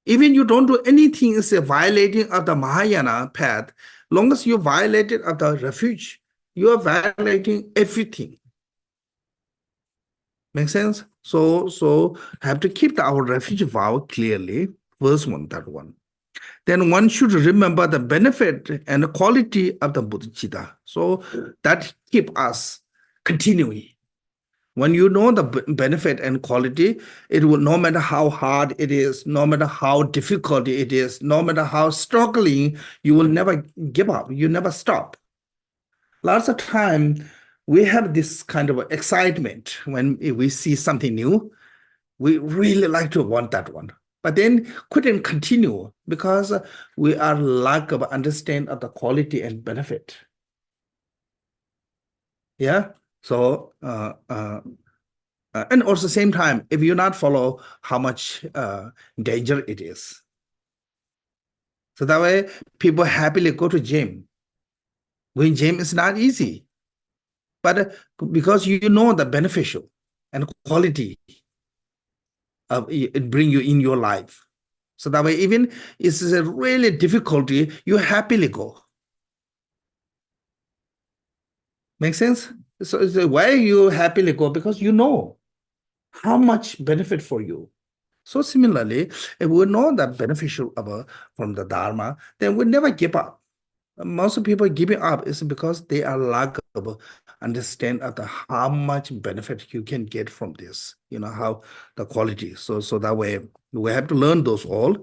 even you don't do anything is a violating of the Mahayana path, long as you violated of the refuge, you are violating everything. Make sense? So have to keep our refuge vow clearly. First one, that one. Then one should remember the benefit and the quality of the bodhicitta. So that keep us continuing. When you know the benefit and quality, it will, no matter how hard it is, no matter how difficult it is, no matter how struggling, you will never give up. You never stop. Lots of time, we have this kind of excitement when we see something new. We really like to want that one, but then couldn't continue because we are lack of understanding of the quality and benefit. Yeah. So, and also same time, if you not follow how much danger it is. So that way, people happily go to gym. Going gym is not easy, but because you know the beneficial and quality of it bring you in your life. So that way, even it's a really difficulty, you happily go. Make sense? So why you happily go? Because you know how much benefit for you. So similarly, if we know that beneficial from the Dharma, then we never give up. Most people giving up is because they are lack of understand of how much benefit you can get from this, how the quality. So that way we have to learn those all.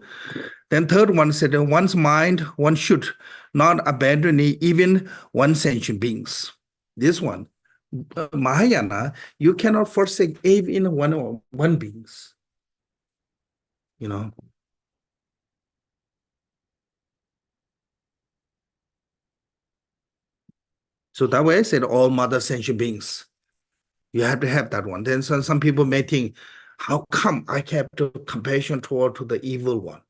Then third one said, one's mind, one should not abandon even one sentient beings. This one, Mahayana, you cannot forsake even one beings. So that way I said all mother sentient beings. You have to have that one. Then some people may think, how come I kept compassion toward to the evil one?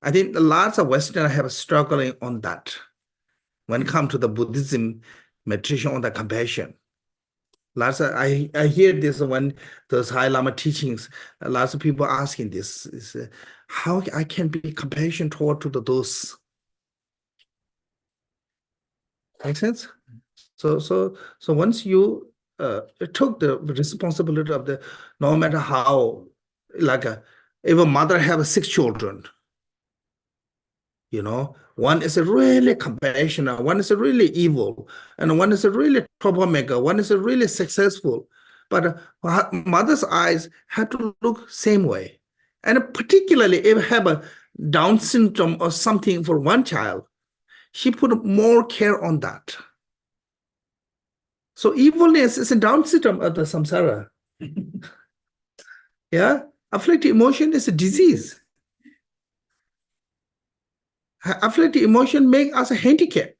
I think lots of Westerners have struggling on that when it comes to the Buddhism meditation on the compassion. Lots of, I hear this when those High Lama teachings, lots of people asking this is how I can be compassion toward to those. Make sense? So once you took the responsibility of the, no matter how, like if a mother have 6 children, you know, one is a really compassionate, one is a really evil, and one is a really troublemaker, one is a really successful. But mother's eyes have to look same way. And particularly if have a Down syndrome or something for one child, she put more care on that. So evilness is a Down syndrome of the samsara. Yeah, afflictive emotion is a disease. Afflictive emotion make us a handicap.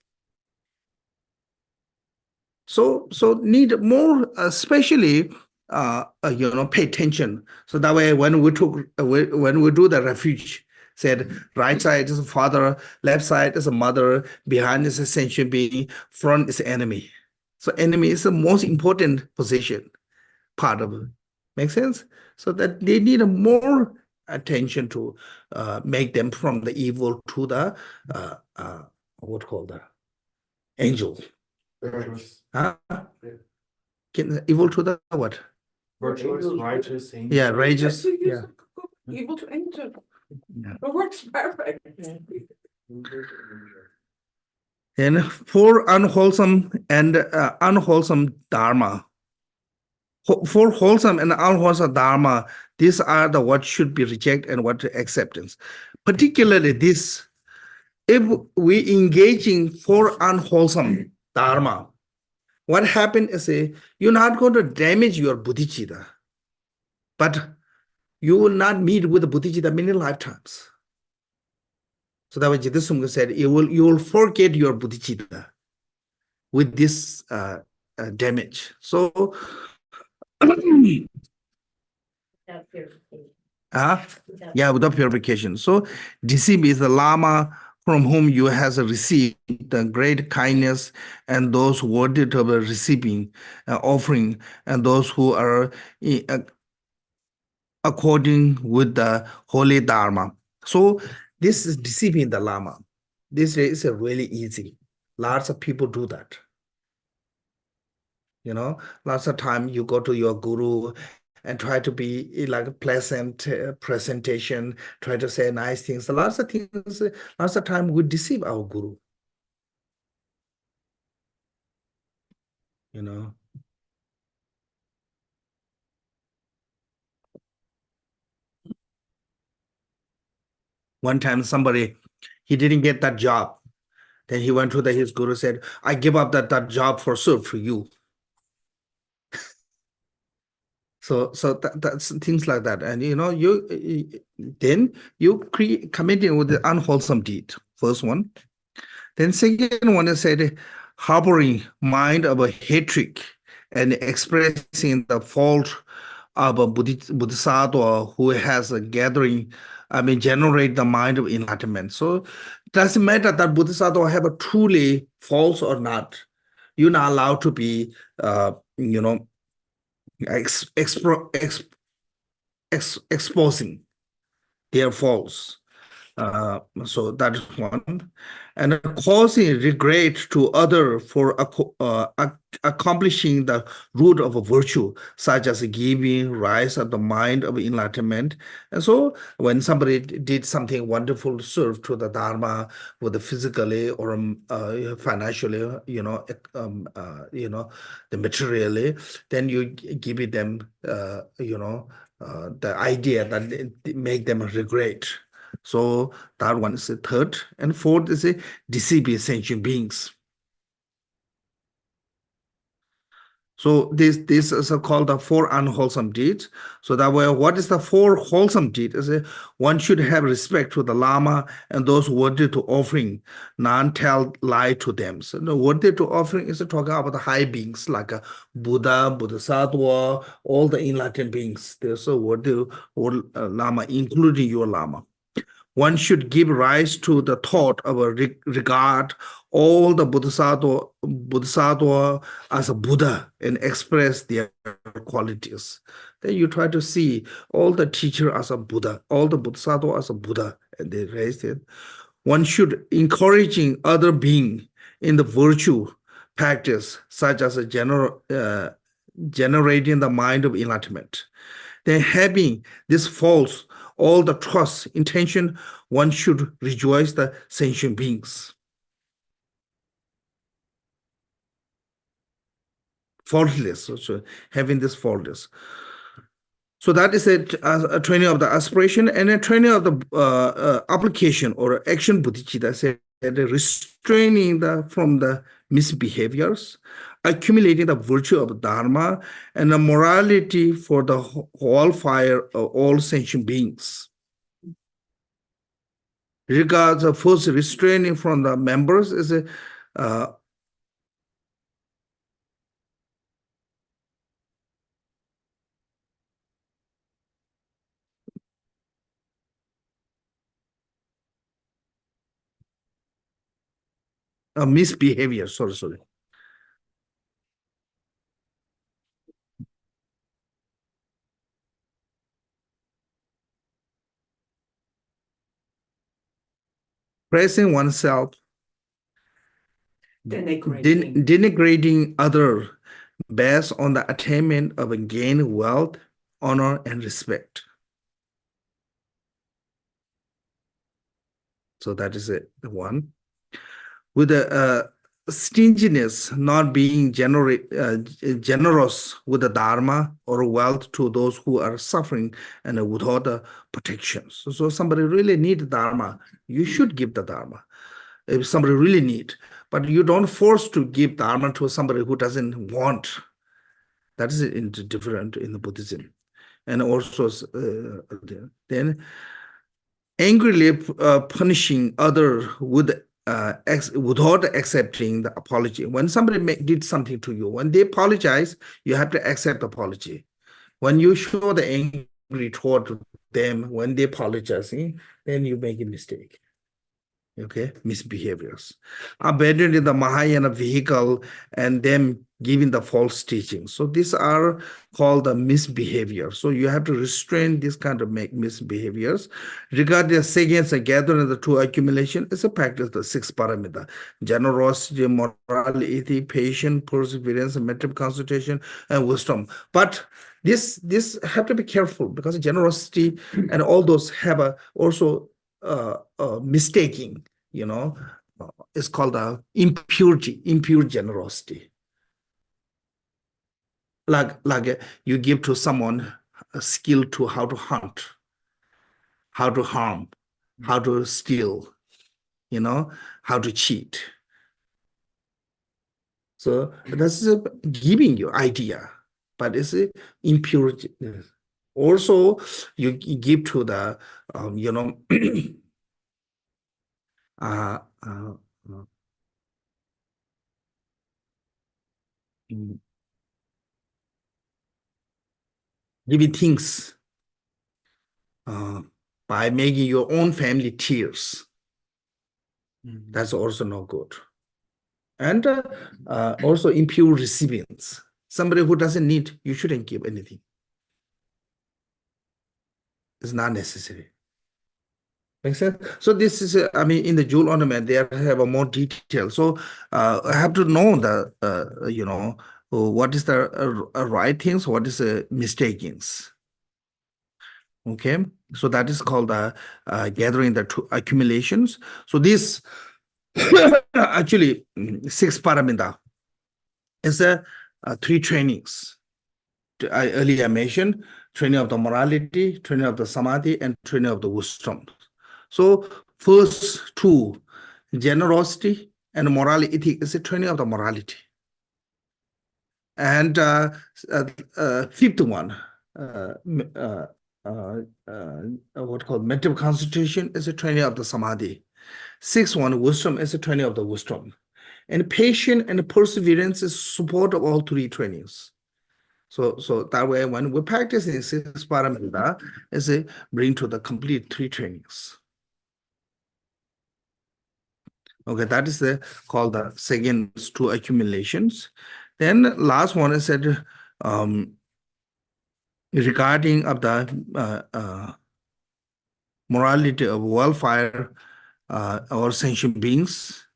So need more, especially pay attention. So that way, when we took when we do the refuge, said right side is a father, left side is a mother, behind is a sentient being, front is enemy. So enemy is the most important position part of it. Make sense? So that they need a more attention to make them from the evil to the what called the angel. Huh? Evil to the what? Virtuous, righteous, angel. Yeah, righteous. Yes, Yeah. Evil to angel. Yeah. It works perfect. And for unwholesome and unwholesome dharma. For wholesome and unwholesome dharma, these are the what should be rejected and what acceptance. Particularly this, if we engaging for unwholesome dharma, what happened is you're not going to damage your bodhicitta, but you will not meet with the bodhicitta many lifetimes. So that was Jidasumga said, you will forget your bodhicitta with this damage. So Without purification. Without- yeah, without purification. So Disib is the Lama from whom you has received the great kindness, and those worthy of receiving offering, and those who are according with the holy Dharma. So this is deceiving the Lama. This is really easy. Lots of people do that. You know, lots of time you go to your guru and try to be like a pleasant presentation, try to say nice things. Lots of things, lots of time we deceive our guru. You know. One time somebody, he didn't get that job. Then he went to his guru, said, I give up that job for serve for you. So that's things like that. And you know, then you committing with the unwholesome deed, first one. Then second one is said, harboring mind of a hatred and expressing the fault of a bodhisattva who has a gathering, generate the mind of enlightenment. So it doesn't matter that bodhisattva have a truly false or not. You're not allowed to be, exposing their faults. So that is one. And causing regret to other for accomplishing the root of a virtue, such as giving rise of the mind of enlightenment. And so when somebody did something wonderful to serve to the Dharma, whether physically or financially, the materially, then you give them, the idea that it make them regret. So that one is the third. And fourth is a deceive sentient beings. So this is called the four unwholesome deeds. So that way, what is the four wholesome deeds? Is one should have respect to the Lama and those worthy to offering, none tell lie to them. So the worthy to offering is talking about the high beings like Buddha, Bodhisattva, all the enlightened beings. They're so worthy or Lama, including your Lama. One should give rise to the thought of a regard all the Bodhisattva as a Buddha and express their qualities. Then you try to see all the teacher as a Buddha, all the Bodhisattva as a Buddha, and they raise it. One should encouraging other being in the virtue practice, such as a generating the mind of enlightenment. Then having this false all the trust, intention, one should rejoice the sentient beings. Faultless, so having this faultless. So that is a training of the aspiration and a training of the application or action bodhicitta, said restraining from the misbehaviors, accumulating the virtue of Dharma and the morality for the whole fire of all sentient beings. Regards the first restraining from the members is a misbehavior, sorry. Praising oneself, denigrating other based on the attainment of a gain wealth, honor, and respect. So that is it, the one. With the stinginess, not being generous with the Dharma or wealth to those who are suffering and without the protection. So somebody really need Dharma, you should give the Dharma. If somebody really need, but you don't force to give Dharma to somebody who doesn't want. That is different in the Buddhism. And also then angrily punishing other with without accepting the apology. When somebody did something to you, when they apologize, you have to accept the apology. When you show the angry toward them, when they apologize, then you make a mistake. Okay, misbehaviors. Abandoning the Mahayana vehicle and them giving the false teaching. So these are called the misbehavior. So you have to restrain this kind of misbehaviors. Regarding the seconds and gathering the two accumulation is a practice the six paramita: generosity, morality, patience, perseverance, mental concentration, and wisdom. But this have to be careful because generosity and all those have also mistaking, it's called impure generosity. Like you give to someone a skill to how to hunt, how to harm, how to steal, how to cheat. So that's giving you idea, but it's impure. Also, you give to the, giving things by making your own family tears. That's also not good. And also impure recipients. Somebody who doesn't need, you shouldn't give anything. It's not necessary. Makes sense? So this is, in the jewel ornament, they have a more detail. So I have to know the, what is the right things, what is the mistakings. Okay, so that is called the gathering the two accumulations. So this actually six paramita is three trainings. I earlier mentioned training of the morality, training of the samadhi, and training of the wisdom. So first two, generosity and morality, is a training of the morality. And fifth one, what called mental concentration is a training of the samadhi. Sixth one, wisdom is a training of the wisdom. And patience and perseverance is support of all three trainings. So that way, when we practice in six paramita, is a bring to the complete three trainings. Okay, that is the called the second two accumulations. Then last one is said regarding of the morality of welfare or sentient beings.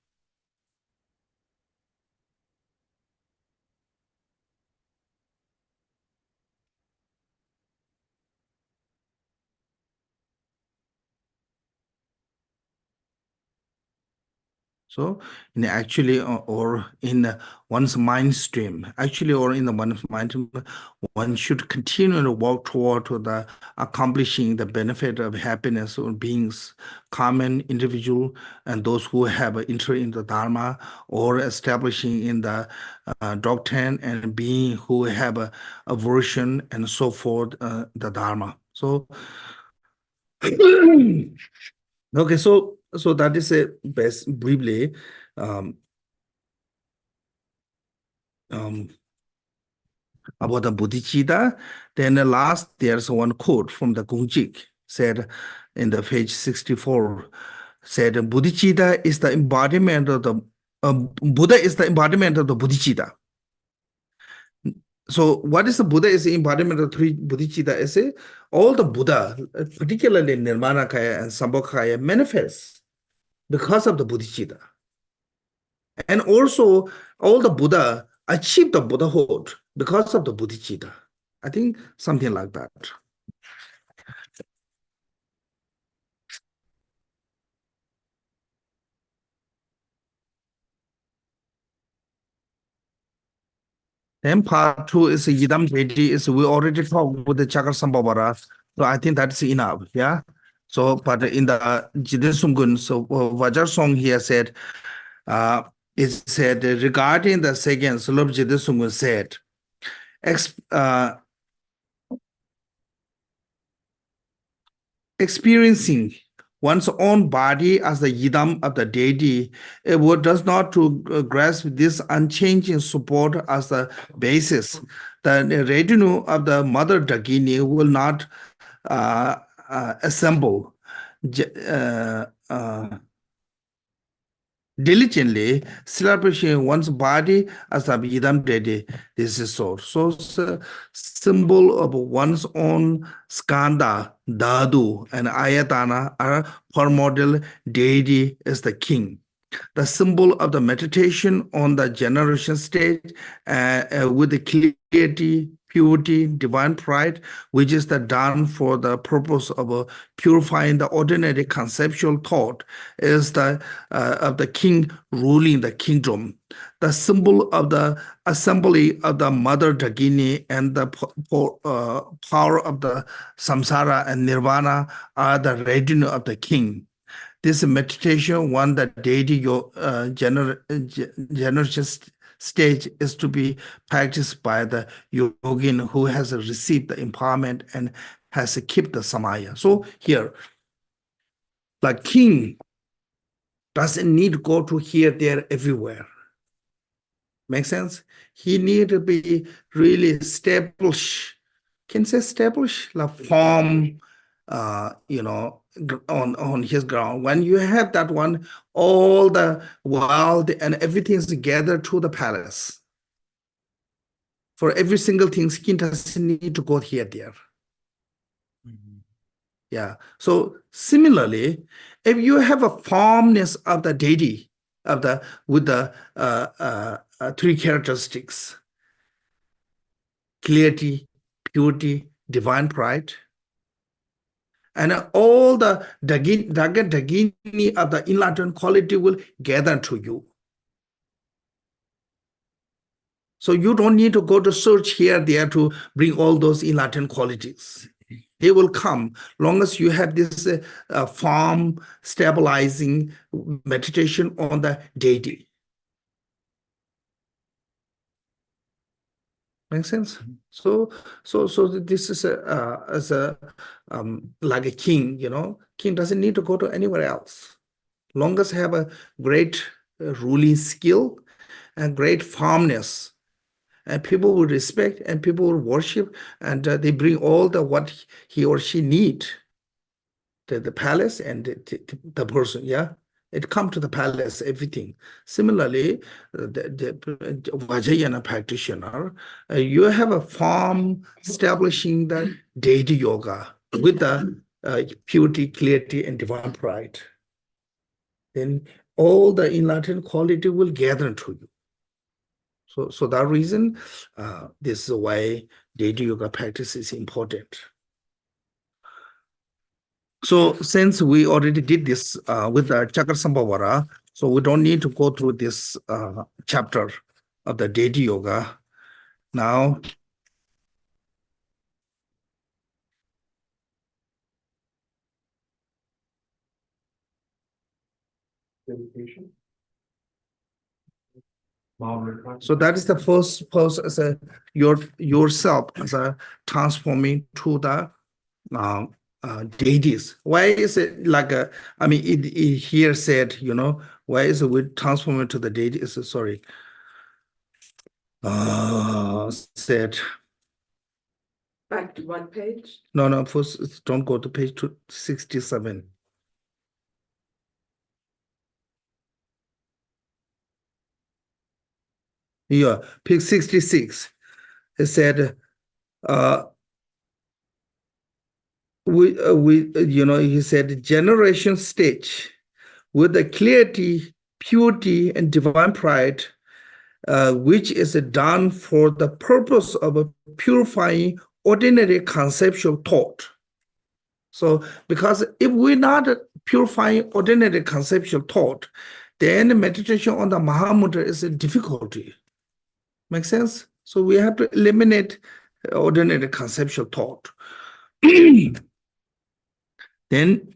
So in actually or in one's mind stream, actually or in the one's mind, one should continue to walk toward to the accomplishing the benefit of happiness or beings, common individual, and those who have an interest in the Dharma or establishing in the doctrine and being who have a aversion and so forth, the Dharma. So okay, so that is a best briefly about the bodhicitta. Then the last, there's one quote from the Gongjik said in the page 64, said bodhicitta is the embodiment of the Buddha is the embodiment of the bodhicitta. So what is the Buddha is the embodiment of three bodhicitta? Is all the Buddha, particularly Nirmanakaya and Sambhogakaya, manifests because of the bodhicitta. And also all the Buddha achieved the Buddhahood because of the bodhicitta. I think something like that. Then part two is Yidam Jeti, is we already talked with the Chakra so I think that's enough, yeah. So, but in the Jidesumgun, so Vajar Song here said, it said regarding the second, Sulab Jidesumgun said, experiencing one's own body as the yidam of the deity, it does not to grasp this unchanging support as the basis. The retinue of the mother Dagini will not assemble diligently, celebrating one's body as a yidam deity. This is so. So it's a symbol of one's own skanda, dadu, and ayatana are primordial deity is the king. The symbol of the meditation on the generation stage with the clarity, purity, divine pride, which is the done for the purpose of purifying the ordinary conceptual thought, is the of the king ruling the kingdom. The symbol of the assembly of the mother Dagini and the power of the samsara and nirvana are the retinue of the king. This meditation, one that deity generous stage is to be practiced by the yogin who has received the empowerment and has kept the samaya. So here, the king doesn't need to go to here, there, everywhere. Make sense? He need to be really established. Can say establish the form, on his ground. When you have that one, all the world and everything is gathered to the palace. For every single thing, skin doesn't need to go here, there. Yeah. So similarly, if you have a formness of the deity with the three characteristics: clarity, purity, divine pride, and all the Dagini of the enlightened quality will gather to you. So you don't need to go to search here, there to bring all those enlightened qualities. They will come long as you have this form stabilizing meditation on the deity. Make sense? So this is as a like a king, you know. King doesn't need to go to anywhere else. Long as have a great ruling skill and great firmness, and people will respect and people will worship, and they bring all the what he or she need to the palace and the person. Yeah, it come to the palace, everything. Similarly, the Vajrayana practitioner, you have a form establishing the deity yoga with the purity, clarity, and divine pride. Then all the enlightened quality will gather into you. So that reason, this is why deity yoga practice is important. So since we already did this with the Chakrasambhavara, so we don't need to go through this chapter of the deity yoga. Now, Dedication. Moderate practice. so that is the first pose as a yourself as a transforming to the deities. Why is it like a? I mean, it here said, you know, why is it we transform it to the deities? Sorry. Said Back to what page? no. First, don't go to page 267. Yeah, page 66. It said, you know, he said, generation stage with the clarity, purity, and divine pride, which is done for the purpose of purifying ordinary conceptual thought. So, because if we're not purifying ordinary conceptual thought, then meditation on the Mahamudra is a difficulty. Make sense? So we have to eliminate ordinary conceptual thought. Then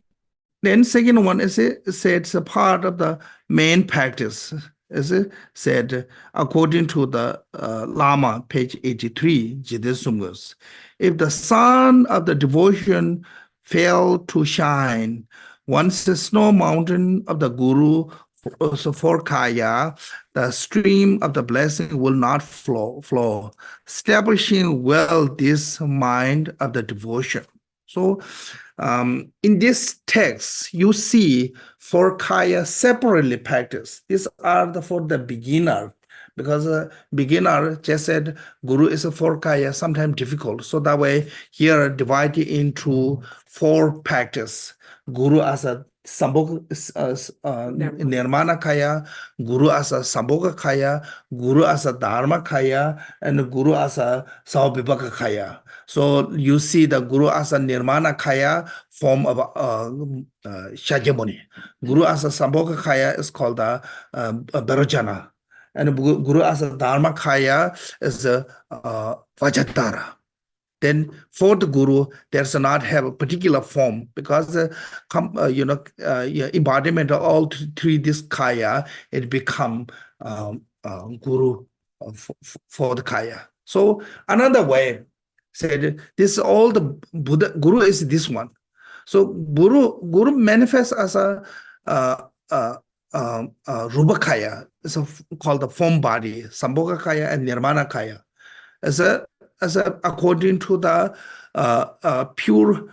second one is it's a part of the main practice. As it said, according to the Lama, page 83, Jidesumgus, if the sun of the devotion fail to shine, once the snow mountain of the Guru, so for Kaya, the stream of the blessing will not flow, establishing well this mind of the devotion. So in this text, you see for Kaya separately practice. These are for the beginner, because beginner just said Guru is a for Kaya, sometimes difficult. So that way here divided into 4 practice. Guru as a Sambhoga Nirmana Kaya, Guru as a Sambhoga Kaya, Guru as a Dharma Kaya, and Guru as a Saubhibhaka Kaya. So you see the Guru as a Nirmana Kaya form of Shakyamuni. Guru as a Sambhoga Kaya is called the Bharojana. And Guru as a Dharma Kaya is a Vajratara. Then fourth Guru, does not have a particular form, because embodiment of all 3 this Kaya, it become Guru for the Kaya. So another way said, this is all the Buddha. Guru is this one. So Guru manifests as a Rupakaya, it's called the form body, Sambhoga Kaya and Nirmana Kaya, as according to the pure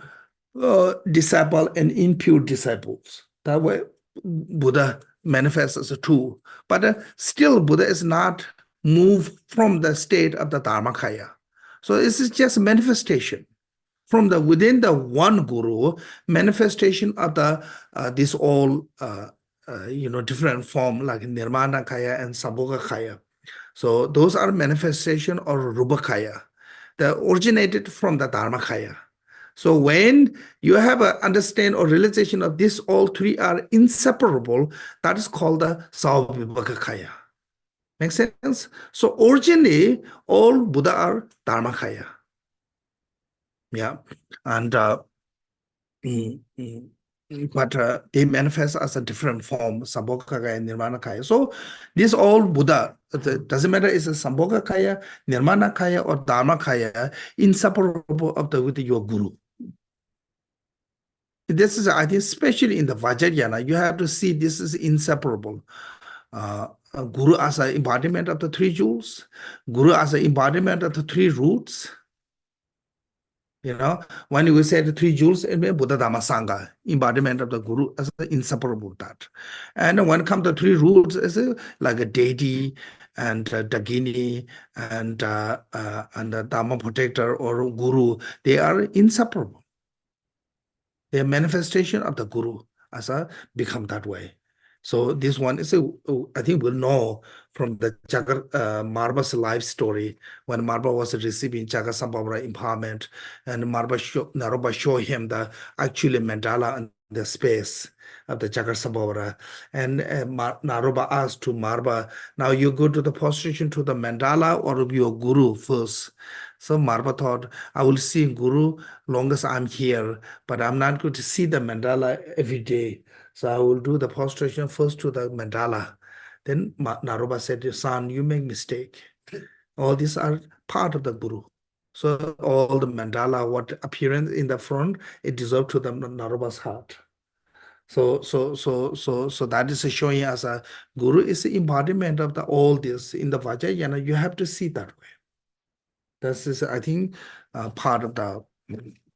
disciple and impure disciples. That way, Buddha manifests as a two. But still, Buddha is not moved from the state of the Dharmakaya. So this is just manifestation from the within the one Guru, manifestation of the this all different form like Nirmana Kaya and Sambhoga Kaya. So those are manifestation or Rupakaya that originated from the Dharmakaya. So when you have an understand or realization of this, all 3 are inseparable, that is called the Saubhibhakaya. Make sense? So originally, all Buddha are Dharmakaya. Yeah. And but they manifest as a different form, Sambhogakaya and Nirmanakaya. So this all Buddha, doesn't matter is a Sambhogakaya, Nirmanakaya, or Dharmakaya, inseparable with your guru. This is, I think, especially in the Vajrayana, you have to see this is inseparable. Guru as an embodiment of the three jewels, Guru as an embodiment of the three roots. You know, when we say the three jewels, it means Buddha Dhamma Sangha, embodiment of the Guru as inseparable that. And when it comes to three roots, it's like a deity and Dagini and the Dhamma protector or Guru, they are inseparable. They are manifestation of the Guru as a become that way. So this one is, I think we'll know from the Marba's life story when Marba was receiving Jagasambhavara empowerment, and Naropa showed him the actually mandala and the space of the Jagasambhavara. And Naropa asked to Marba, now you go to the prostration to the mandala or your guru first. So Marba thought, I will see Guru long as I'm here, but I'm not going to see the mandala every day. So I will do the prostration first to the mandala. Then Naropa said, son, you make mistake. All these are part of the Guru. So all the mandala, what appearance in the front, it deserves to the Naropa's heart. So that is showing as a Guru is the embodiment of all this. In the Vajrayana, you have to see that way. This is, I think, part of the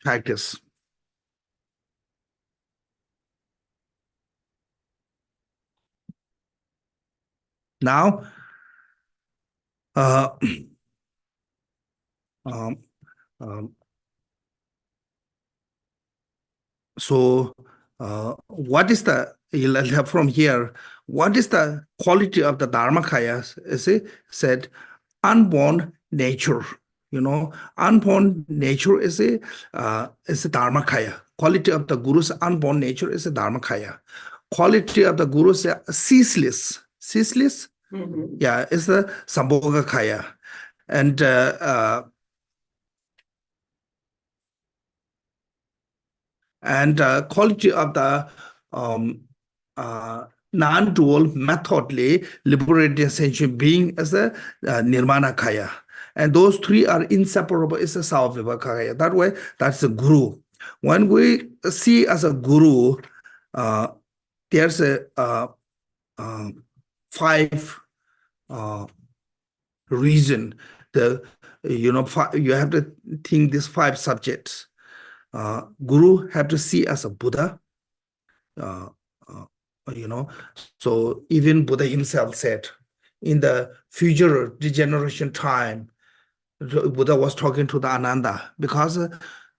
practice. Now, so what is the, from here, what is the quality of the Dharmakaya? Is it said unborn nature? You know, unborn nature is a Dharmakaya. Quality of the Guru's unborn nature is a Dharmakaya. Quality of the Guru's ceaseless. Ceaseless? Mhm. Yeah, it's the Sambhogakaya. And quality of the non-dual methodly liberating sentient being as a Nirmanakaya. And those three are inseparable. It's a Savivakaya. That way, that's a Guru. When we see as a Guru, there's a 5 reason. You have to think these 5 subjects. Guru have to see as a Buddha. So even Buddha himself said, in the future degeneration time, Buddha was talking to the Ananda, because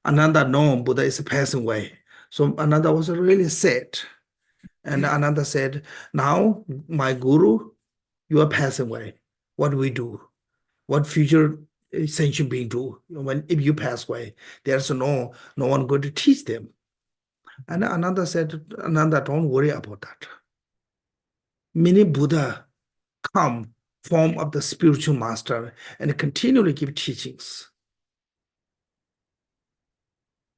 Ananda known Buddha is passing away. So Ananda was really sad. And Ananda said, now my Guru, you are passing away. What do we do? What future sentient being do? If you pass away, there's no one going to teach them. And Ananda said, Ananda, don't worry about that. Many Buddha come form of the spiritual master and continually give teachings.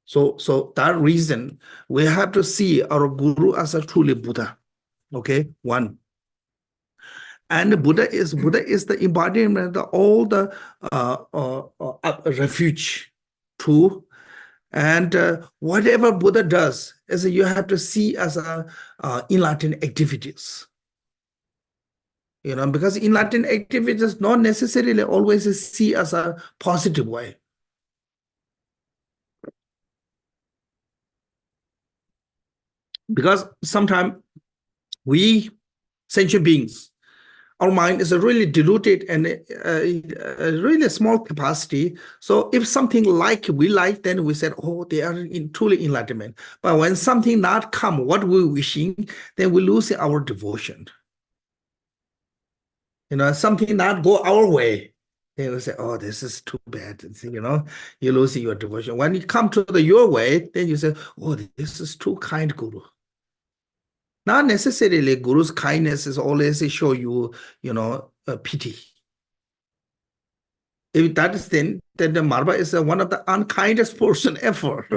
So that reason, we have to see our Guru as a truly Buddha. Okay, one. And Buddha is the embodiment of all the refuge, two. And whatever Buddha does, is you have to see as enlightened activities. Because enlightened activities not necessarily always see as a positive way. Because sometimes we, sentient beings, our mind is a really diluted and a really small capacity. So if something we like, then we said, oh, they are truly enlightenment. But when something not come, what we're wishing, then we lose our devotion. Something not go our way, then we say, oh, this is too bad. You're losing your devotion. When you come to your way, then you say, oh, this is too kind, Guru. Not necessarily Guru's kindness is always show you, pity. If that is then the Marba is one of the unkindest person ever.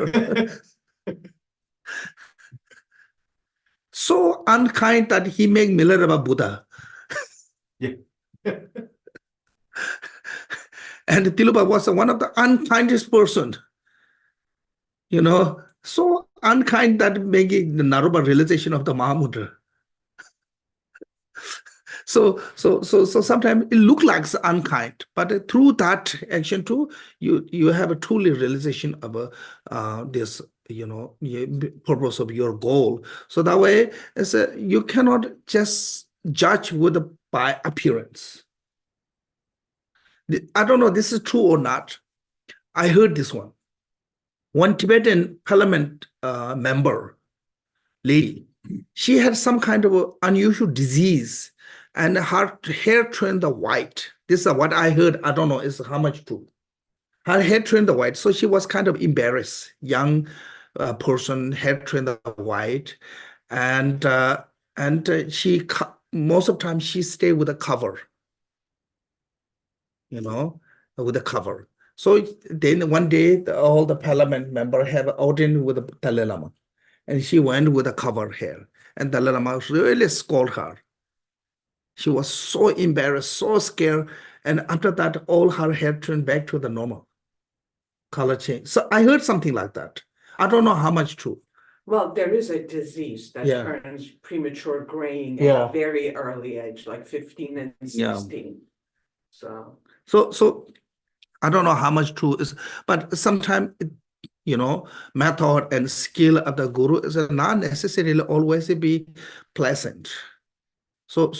so unkind that he make Milarepa Buddha. Yeah. And Tilupa was one of the unkindest person, so unkind that making the Naropa realization of the Mahamudra. So sometimes it look like it's unkind, but through that action too, you have a truly realization of this, purpose of your goal. So that way, you cannot just judge by appearance. I don't know this is true or not. I heard this one. One Tibetan parliament member, lady, she had some kind of a unusual disease and her hair turned white. This is what I heard. I don't know is how much true. Her hair turned white, so she was kind of embarrassed. Young person, hair turned white, and she most of the time she stayed with a cover, with a cover. So then one day, all the parliament member have audience with the Dalai Lama, and she went with a cover hair, and Dalai Lama really scolded her. She was so embarrassed, so scared, and after that, all her hair turned back to the normal color change. So I heard something like that. I don't know how much true. Well, there is a disease that Yeah. turns premature graying Yeah. at a very early age, like 15 and Yeah. 16. So So I don't know how much true is, but sometimes method and skill of the guru is not necessarily always be pleasant. So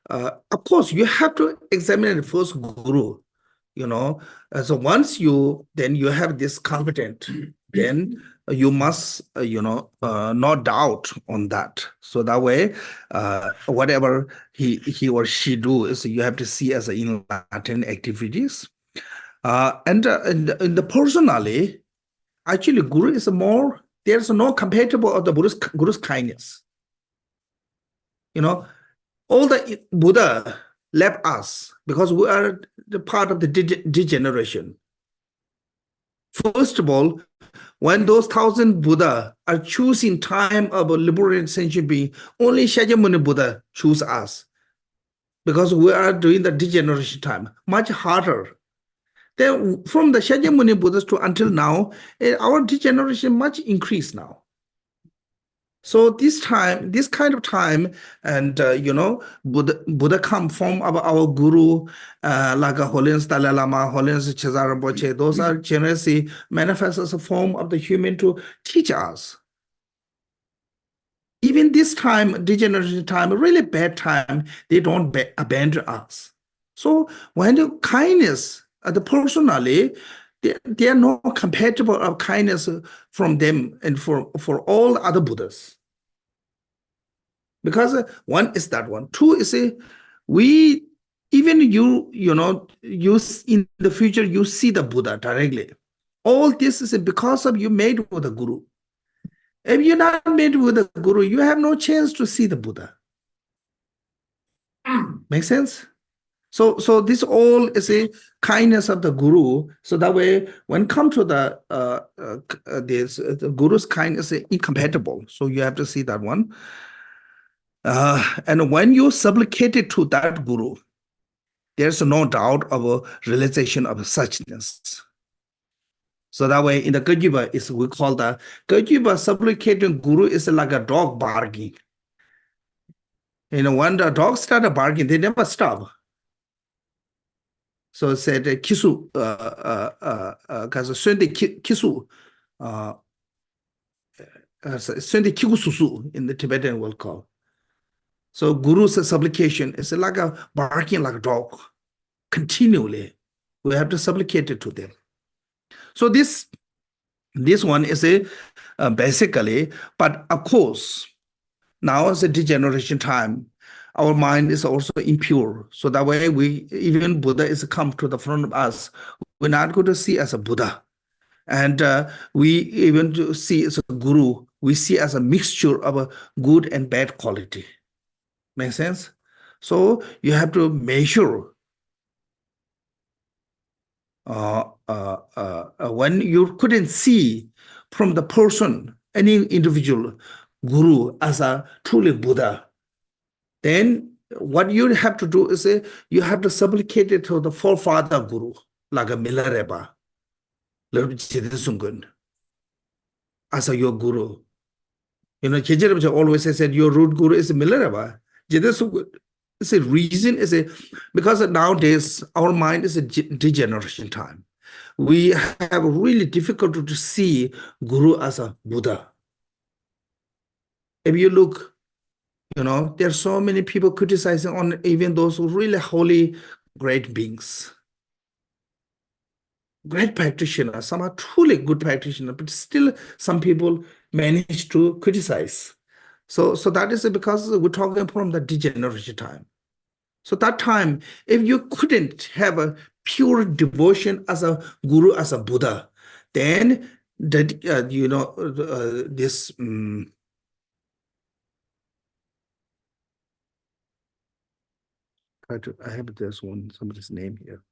of course you have to examine the first guru, so once you have this confidence, then you must not doubt on that. So that way, whatever he or she do is you have to see as enlightened activities. And in the personally, actually, guru is more. There's no compatible of the guru's kindness. All the Buddha left us because we are the part of the degeneration. First of all, when those 1,000 Buddha are choosing time of a liberated sentient being, only Shakyamuni Buddha choose us because we are doing the degeneration time, much harder. Then from the Shakyamuni Buddhas to until now, our degeneration much increased now. So this kind of time, and Buddha come from our guru, like Holiness Dalai Lama, Holiness Chezar Rinpoche. Those are generously manifest as a form of the human to teach us. Even this time, degeneration time, really bad time, they don't abandon us. So when the kindness, the personally, they are not compatible of kindness from them and for all other Buddhas. Because one is that one. Two is we, even you in the future, you see the Buddha directly. All this is because of you made with the Guru. If you're not made with the Guru, you have no chance to see the Buddha. Make sense? So this all is a kindness of the Guru. So that way, when come to the Guru's kindness is incompatible. So you have to see that one. And when you supplicate to that Guru, there's no doubt of a realization of suchness. So that way, in the Gajiba, we call the Gajiba supplicating Guru is like a dog barking. When the dogs start barking, they never stop. So it said kisu, because Sunday kisu, Sunday kikususu in the Tibetan will call. So Guru's supplication is like a barking like a dog, continually. We have to supplicate it to them. So this one is basically, but of course, now is a degeneration time. Our mind is also impure. So that way, even Buddha is come to the front of us. We're not going to see as a Buddha. And we even to see as a Guru, we see as a mixture of a good and bad quality. Make sense? So you have to measure when you couldn't see from the person, any individual, Guru as a truly Buddha, then what you have to do is you have to supplicate it to the forefather Guru, like a Milarepa, Lord Chidisungun, as a your Guru. You know, Chejirabja always said your root Guru is Milarepa. Chidisungun. It's a reason is because nowadays our mind is a degeneration time. We have really difficult to see Guru as a Buddha. If you look, you know, there are so many people criticizing on even those really holy, great beings. Great practitioners, some are truly good practitioners, but still some people manage to criticize. So that is because we're talking from the degeneration time. So that time, if you couldn't have a pure devotion as a Guru, as a Buddha, then that you know this. I have this one, somebody's name here.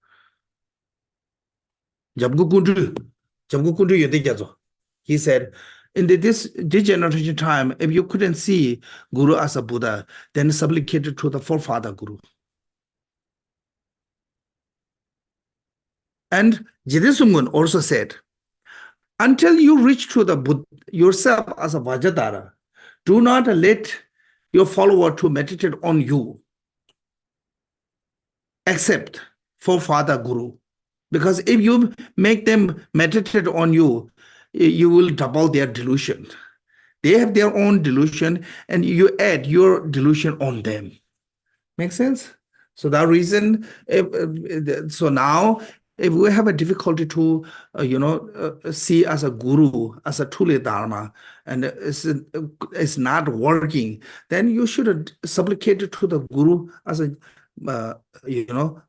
He said, in this degeneration time, if you couldn't see Guru as a Buddha, then supplicate to the forefather Guru. And Jidisumun also said, until you reach to the Buddha yourself as a Vajradhara, do not let your follower to meditate on you, except forefather Guru. Because if you make them meditate on you, you will double their delusion. They have their own delusion, and you add your delusion on them. Make sense? So that reason, so now, if we have a difficulty to, see as a Guru, as a truly Dharma, and it's not working, then you should supplicate to the Guru as a,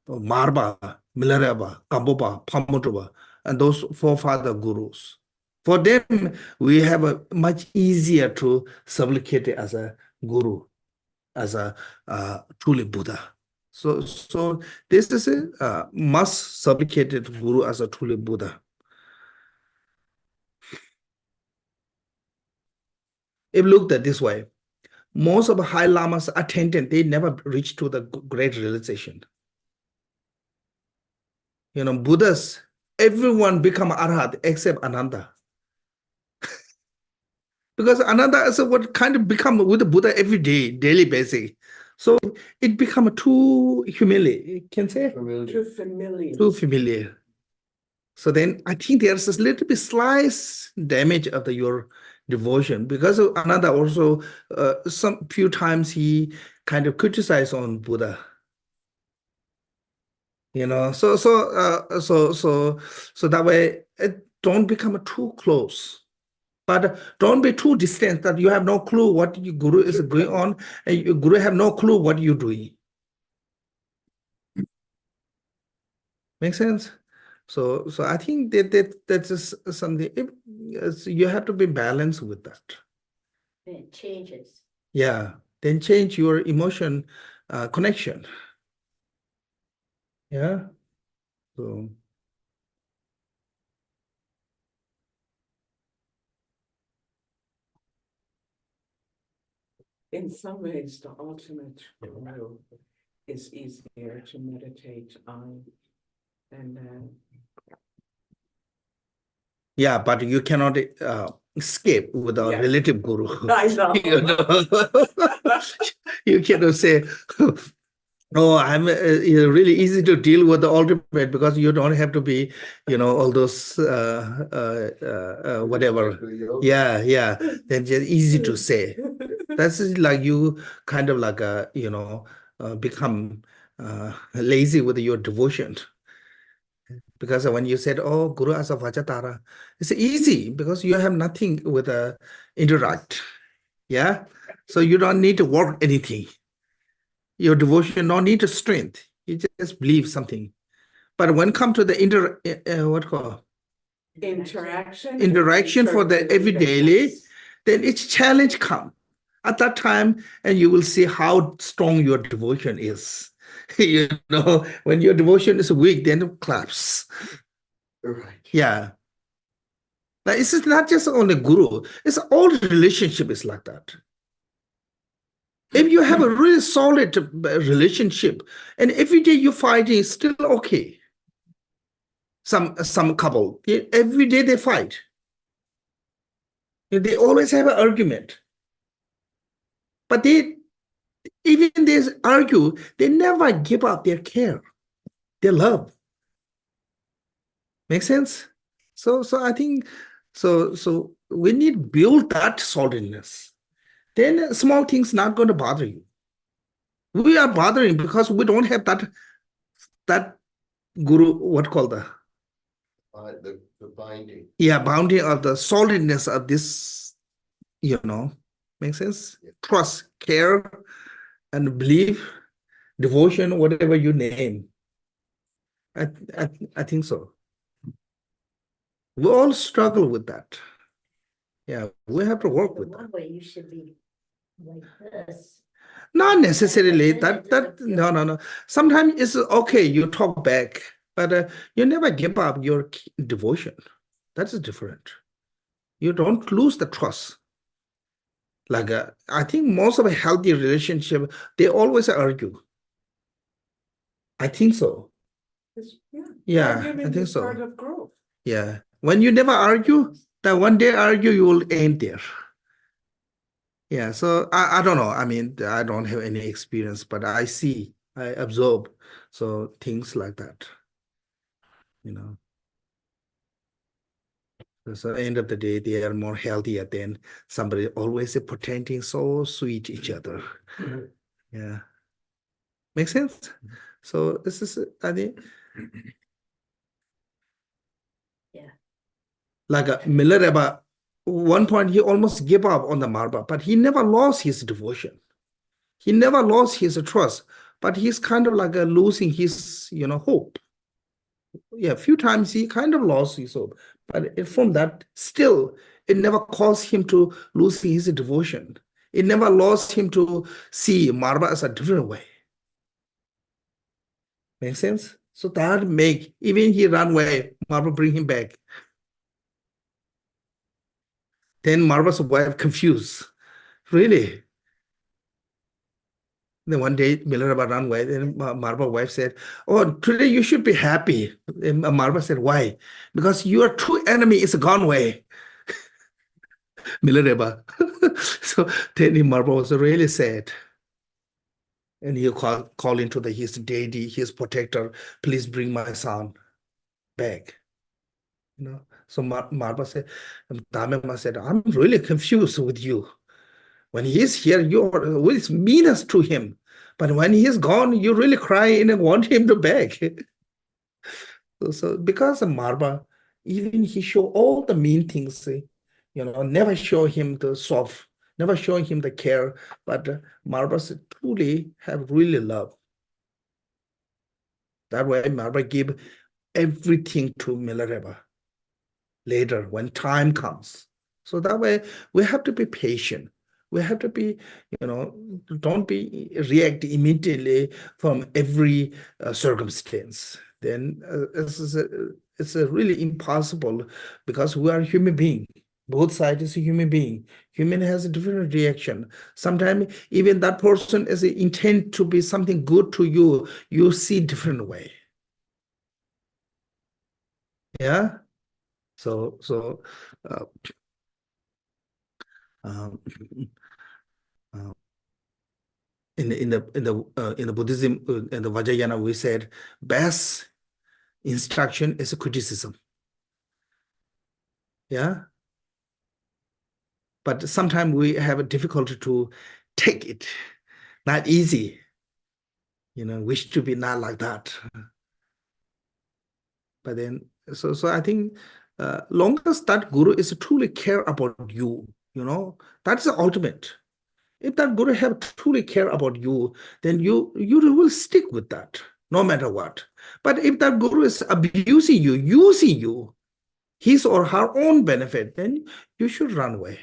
Marba, Milarepa, Kambopa, Pamutuba, and those forefather Gurus. For them, we have a much easier to supplicate as a Guru, as a truly Buddha. So this is a must supplicated Guru as a truly Buddha. If looked at this way, most of the high lamas attendant, they never reach to the great realization. You know, Buddhas, everyone become Arhat except Ananda. Because Ananda is what kind of become with the Buddha every day, daily basis. So it become too humiliating, can say? Too familiar. Too familiar. So then I think there's a little bit slight damage of your devotion, because Ananda also some few times he kind of criticized on Buddha. You know, so that way it don't become too close. But don't be too distant that you have no clue what your Guru is going on, and your Guru have no clue what you're doing. Make sense? So I think that's something you have to be balanced with that. It changes. Yeah, then change your emotion connection. Yeah. So. In some ways, the ultimate Guru is easier to meditate on than Yeah, but you cannot escape with a Yeah. relative Guru. I know. You know? You cannot say, oh, I'm really easy to deal with the ultimate, because you don't have to be, all those whatever. Yeah. Then just easy to say. That's like you kind of like become lazy with your devotion. Because when you said, oh, Guru as a Vajradhara, it's easy because you have nothing with interact. Yeah. So you don't need to work anything. Your devotion don't need strength. You just believe something. But when come to the interaction for the everyday, then its challenge come at that time, and you will see how strong your devotion is. When your devotion is weak, then it collapses. Right. Yeah. Like it's not just only guru, it's all relationship is like that. If you have a really solid relationship and every day you fight, it's still okay. Some couple, every day they fight. They always have an argument. But even they argue, they never give up their care, their love. Make sense? So I think so we need build that solidness. Then small things not going to bother you. We are bothering because we don't have that guru, what called The binding. bounding of the solidness of this, make sense? Yeah. Trust, care, and belief, devotion, whatever you name. I think so. We all struggle with that. Yeah, we have to work The with that. one way you should be like this. Not necessarily Then it that doesn't no feel- no no. Sometimes it's okay, you talk back, but you never give up your devotion. That's different. You don't lose the trust. Like I think most of a healthy relationship, they always argue. I think so. Yeah, I Argument think is so. part of growth. Yeah. When you never argue, that one day argue, you will end there. Yeah, so I don't know. I mean, I don't have any experience, but I observe. So things like that, you know. So at the end of the day, they are more healthier than somebody always pretending so sweet each other. Yeah. Make sense? So this is, I think, Yeah. like a Milarepa, one point he almost gave up on the Marba, but he never lost his devotion. He never lost his trust, but he's kind of like losing his, hope. Yeah, a few times he kind of lost his hope, but from that, still, it never caused him to lose his devotion. It never lost him to see Marba as a different way. Make sense? So that make, even he run away, Marba bring him back. Then Marba's wife confused. Really? Then one day, Milarepa ran away. Then Marba's wife said, "Oh, today you should be happy." And Marba said, "Why? Because your true enemy is gone away." Milarepa. So then Marba was really sad. And he called into his deity, his protector, "Please bring my son back." So Marba said, Damema said, "I'm really confused with you. When he is here, you're always meanness to him. But when he is gone, you really cry and want him to back." So because of Marba, even he show all the mean things, never show him the soft, never show him the care, but Marba truly have really love. That way Marba give everything to Milarepa later when time comes. So that way we have to be patient. We have to be, don't be react immediately from every circumstance. Then it's really impossible because we are human being. Both sides is a human being. Human has a different reaction. Sometimes even that person is intent to be something good to you, you see different way. Yeah. So uh, um, in the Buddhism in the Vajrayana we said best instruction is a criticism. Yeah. But sometimes we have a difficulty to take it. Not easy. Wish to be not like that. But then so I think long as that guru is truly care about you, that's the ultimate. If that guru have truly care about you, then you will stick with that no matter what. But if that guru is abusing you, using you, his or her own benefit, then you should run away.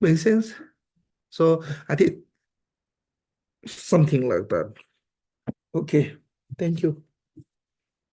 Make sense? So I think something like that. Okay, thank you.